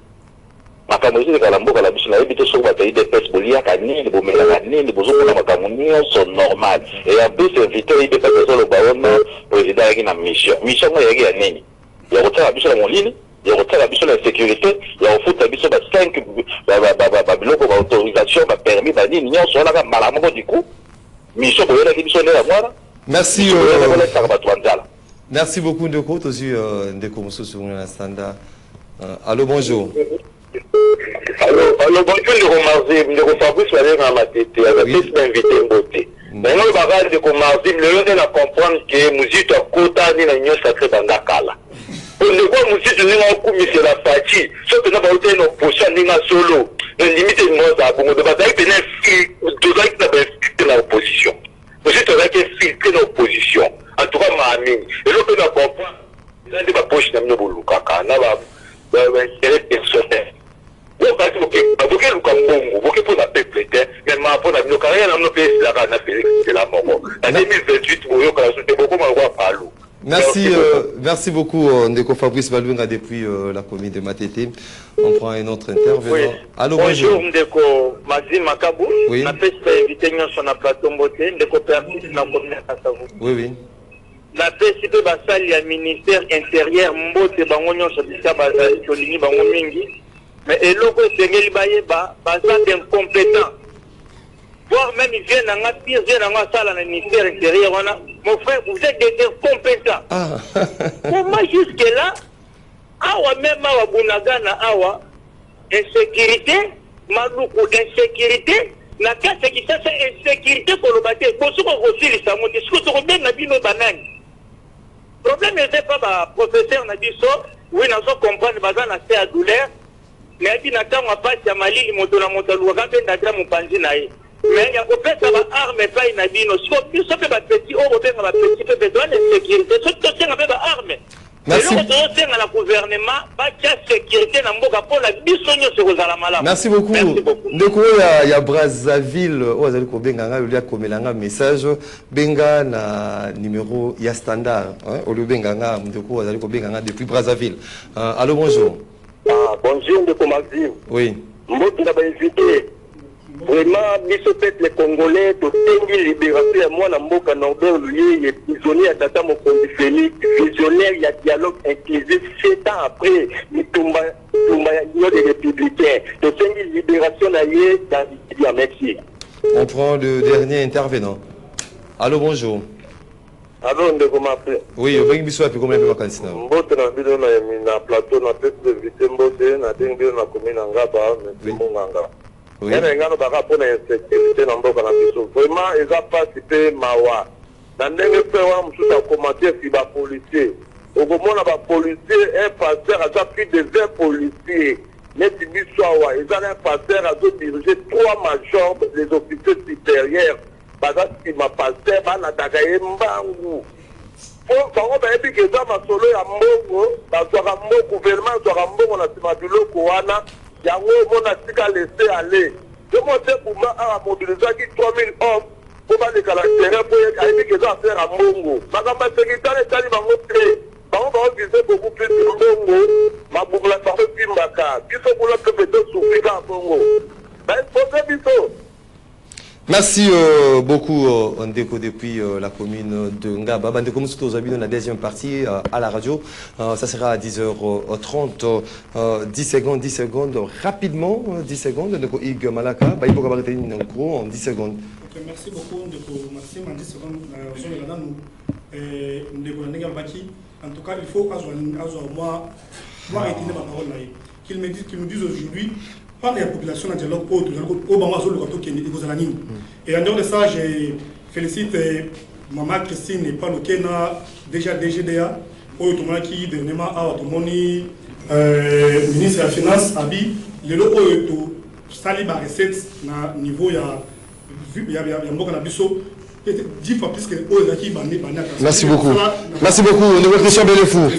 makambo ezele kala mboka na biso nayebi te soki bato ya IDPS boliaka nini bomelaka nini bozomona makambo nyonso normal et en plus invité IDPS ezoloba wana président ayaki na mission ngo eyaki ya nini ya kotala biso na molili il y a la sécurité, il y a au foot, il y a 5 autorisation, permis, du coup. Merci. Merci beaucoup de côté aussi de commencer sur un standard. Allô, bonjour. Allô, bonjour, de Fabrice Valéry Matete, avec invité Mboté. Maintenant, le bagage de Marzi, le lieu comprendre que musique a quota ni la nuit sacrée dans la cala. On ne voit musique ni la coupe, c'est la fatigue. Sauf que nous avons été nos prochains ni la solo. Nous limitons nos abonnés. De bataille, nous avons filtré l'opposition. Nous avons filtré l'opposition. En tout cas, Mahami. Et l'autre, nous comprend. Nous avons des poches de nous, Kaka. Nous avons intérêt personnel. Vous avez le Cambongo, vous avez le peuple, mais ma pour la carrière, nous avons fait la Félix, c'est la mort. En 2028, vous avez beaucoup de parler. Merci beaucoup, Ndeko Fabrice Balunga depuis la commune de Matete. On prend un autre intervenant. Oui. Allô, bonjour, Ndeko Maxime Makabou. Oui. On a fait inviter sur la plateau Mboté, Ndeko Persis, dans la commune de Kassavou. Oui, oui. la PCP basali ya ministère intérieur mbote bango nyonso bisa bazali tolingi bango mingi mais eloko esengeli bayeba baza incompétent voire même ils viennent en pire viennent en salle dans le ministère intérieur mon frère vous êtes des incompétents comment jusque là awa même awa bunagana awa insécurité maluku insécurité na kase qui ça c'est insécurité pour le bâtir bosoko kosilisa moto siko to benga bino banani problème n'est pas ba professeur na biso oui na so comprendre bazana c'est à douleur mais dit na tango passe ya malili moto na moto luka benda dra mupanzi na ye mais ya kopesa ba arme pa ina bino siko biso pe ba petit o benga ba petit pe besoin de sécurité so to senga pe ba arme. Merci. Merci beaucoup. Ndeko ya Brazzaville, ozali ko benga nga yolia komelanga message benga na numéro ya standard, hein, au benga nga ndeko ozali ko benga nga depuis Brazzaville. Allô, bonjour. Ah, bonjour ndeko Maxime. Oui. Mbote na ba invité. Vraiment, biso peuple les Congolais, to tengi libération à moi, Mboka Norbert Louis, est prisonnier à Tata Mokondi Félix, visionnaire, il y a dialogue inclusif, 7 ans après, il tombe des républicains. To tengi libération à yé, dans merci. On prend le dernier intervenant. Allô, bonjour. Allô, ndeko Maxime. Oui, on va biso api combien de vacances na. Mbote na bino na plateau na tête de vité mbote na tengi na commune ngaba, mais nganga. Oui. Vraiment, ils ont participé Mawa. Dans les faits, ils ont commenté sur les policiers. Au moment où les policiers, un pasteur a pris des policiers. Mais ils ont un pasteur a dirigé 3 majors, les officiers supérieurs. Parce que ma pasteur, il a dagaye mbangu. Pour que les gens soient solo à Mbongo, parce que le gouvernement soit à Mbongo, on a dit yango mona tika laisser aller je monte pour ma à mobiliser qui 3000 hommes pour pas les caractères pour aller que ça faire à Mbongo magamba sécurité tali bango très bango va viser beaucoup plus de Mbongo ma bougla par Pimbaka qui sont pour la peut souffrir à Mbongo ben faut biso. Merci beaucoup Ndeko depuis la commune de Ngaba. Bandeko Moussouto, vous avez la deuxième partie à la radio. Ça sera à 10h30. 10 secondes, rapidement, 10 secondes. Ndeko Ig Malaka, il faut arrêter en gros en 10 secondes. Okay, merci beaucoup Ndeko Maxime. En 10 secondes, Ndeko Baki. En tout cas, il faut moi arrêter ma parole là. Qu'ils nous disent aujourd'hui. Par la population, dans le dialogue et en dehors de ça, je félicite Maman Christine et Paul Okena, déjà DGDA, qui dernièrement a automoni ministre de la Finance, Abi, le lot où sali ba recette na niveau ya mboka na biso 10 fois plus que Ozaki Bandé. Merci beaucoup. Merci beaucoup. Nous Christian Belefou.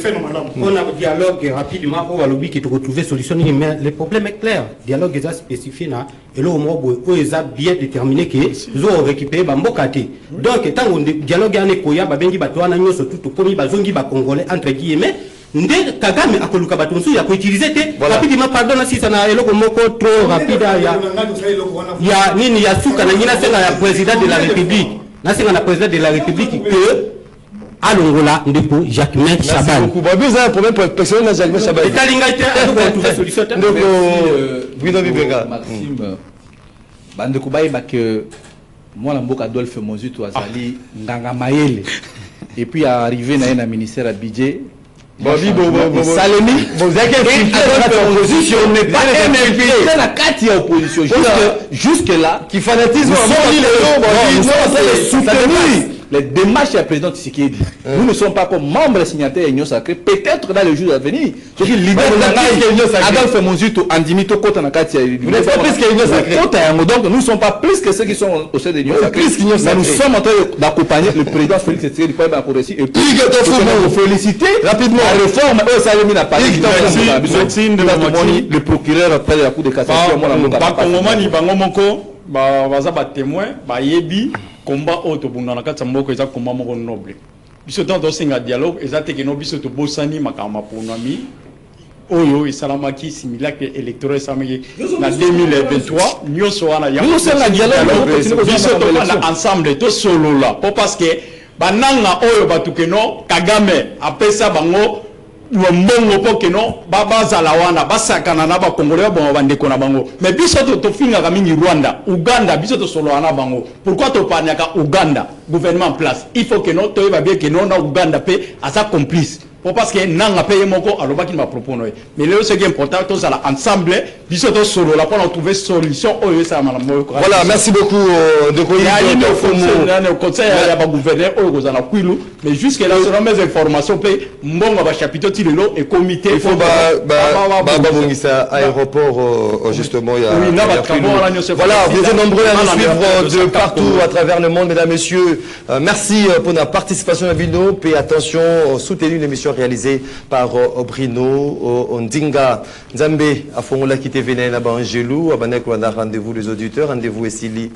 On a un dialogue rapidement au lobby qui te retrouver solution, mais le problème est clair. Dialogue est spécifié là et là au moins où ils ont bien déterminé que ils ont récupéré Bambokati. Donc tant que dialogue est koya babengi batwana nyoso tout comme bazongi ba congolais entre guillemets. Nde Kagame akoluka batonsu ya ko utiliser te rapidement pardon si ça na eloko moko trop rapide ya nini ya suka na ngina senga ya président de la République. Là, c'est le président de la République que à l'Angola, Ndeko Jacques-Main Chaban. Merci beaucoup. Vous avez un problème personnel à Jacques-Main Chaban. Et Kalingaïté, on trouve solution. Maxime, Bandeko Baïba que moi, l'amboka Adolphe Mozutu Azali, Nganga Maël, et puis arrivé dans un ministère à Bidje. Salemi, vous avez l'opposition n'est pas un la carte opposition. Jusque là, qui fanatisme, les démarches du président Tshisekedi. Nous ne sommes pas comme membres signataires de l'Union Sacrée. Peut-être dans les jours à venir. Ce qui est l'idée de Adolphe Mozutu, Andimito Kota Nakati. Vous n'êtes pas plus que l'Union Sacrée. Donc nous ne sommes pas plus que ceux qui sont au sein de l'Union Sacrée. Mais nous sommes en train d'accompagner le président Félix Tshisekedi pour avoir réussi. Et puis, vous féliciter rapidement la réforme. Ça a mis la partie. Le procureur après la Cour de cassation. Combat auto bunda na kati mboko eza combat moko noble biso tanto singa dialogue eza te que no biso to bosani makama ponami oyo esalamaki simulacre électoral samedi na 2023 nyoso wana ya nous sommes la dialogue biso to na ensemble to solo là parce que bananga oyo batukeno Kagame apesa bango mbongo po keno bazala wana basakana na ba Congolais ba bandeko na bango mais biso to finga mingi Rwanda Uganda biso to solo wana bango pourquoi to paniaka Uganda gouvernement en place il faut que non to ba bien que non na Uganda pe asa complice parce que nanga paye moko alobaki ma propose mais là ce qui est important tous à ensemble biso to solo là pour trouver solution oyo ça mala moyo. Voilà, merci beaucoup de le conseil ya ba gouverneur oyo kozala kwilu mais jusque là selon mes informations pe mbongo ba chapitre tilelo et comité il faut bongisa aéroport justement il y a voilà, vous êtes nombreux à nous suivre de partout à travers le monde mesdames messieurs. Merci pour la participation à Bino et attention soutenez une émission réalisée par Brino Ondinga Nzambe à Fongola qui TV na Bangelou abanek wana rendez-vous les auditeurs rendez-vous esili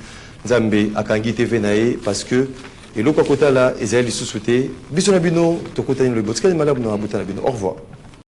Nzambe akangi TV nae parce que et le kokota là Israël sous-souté biso na bino tokota ni le botsika malabu na butana bino au revoir.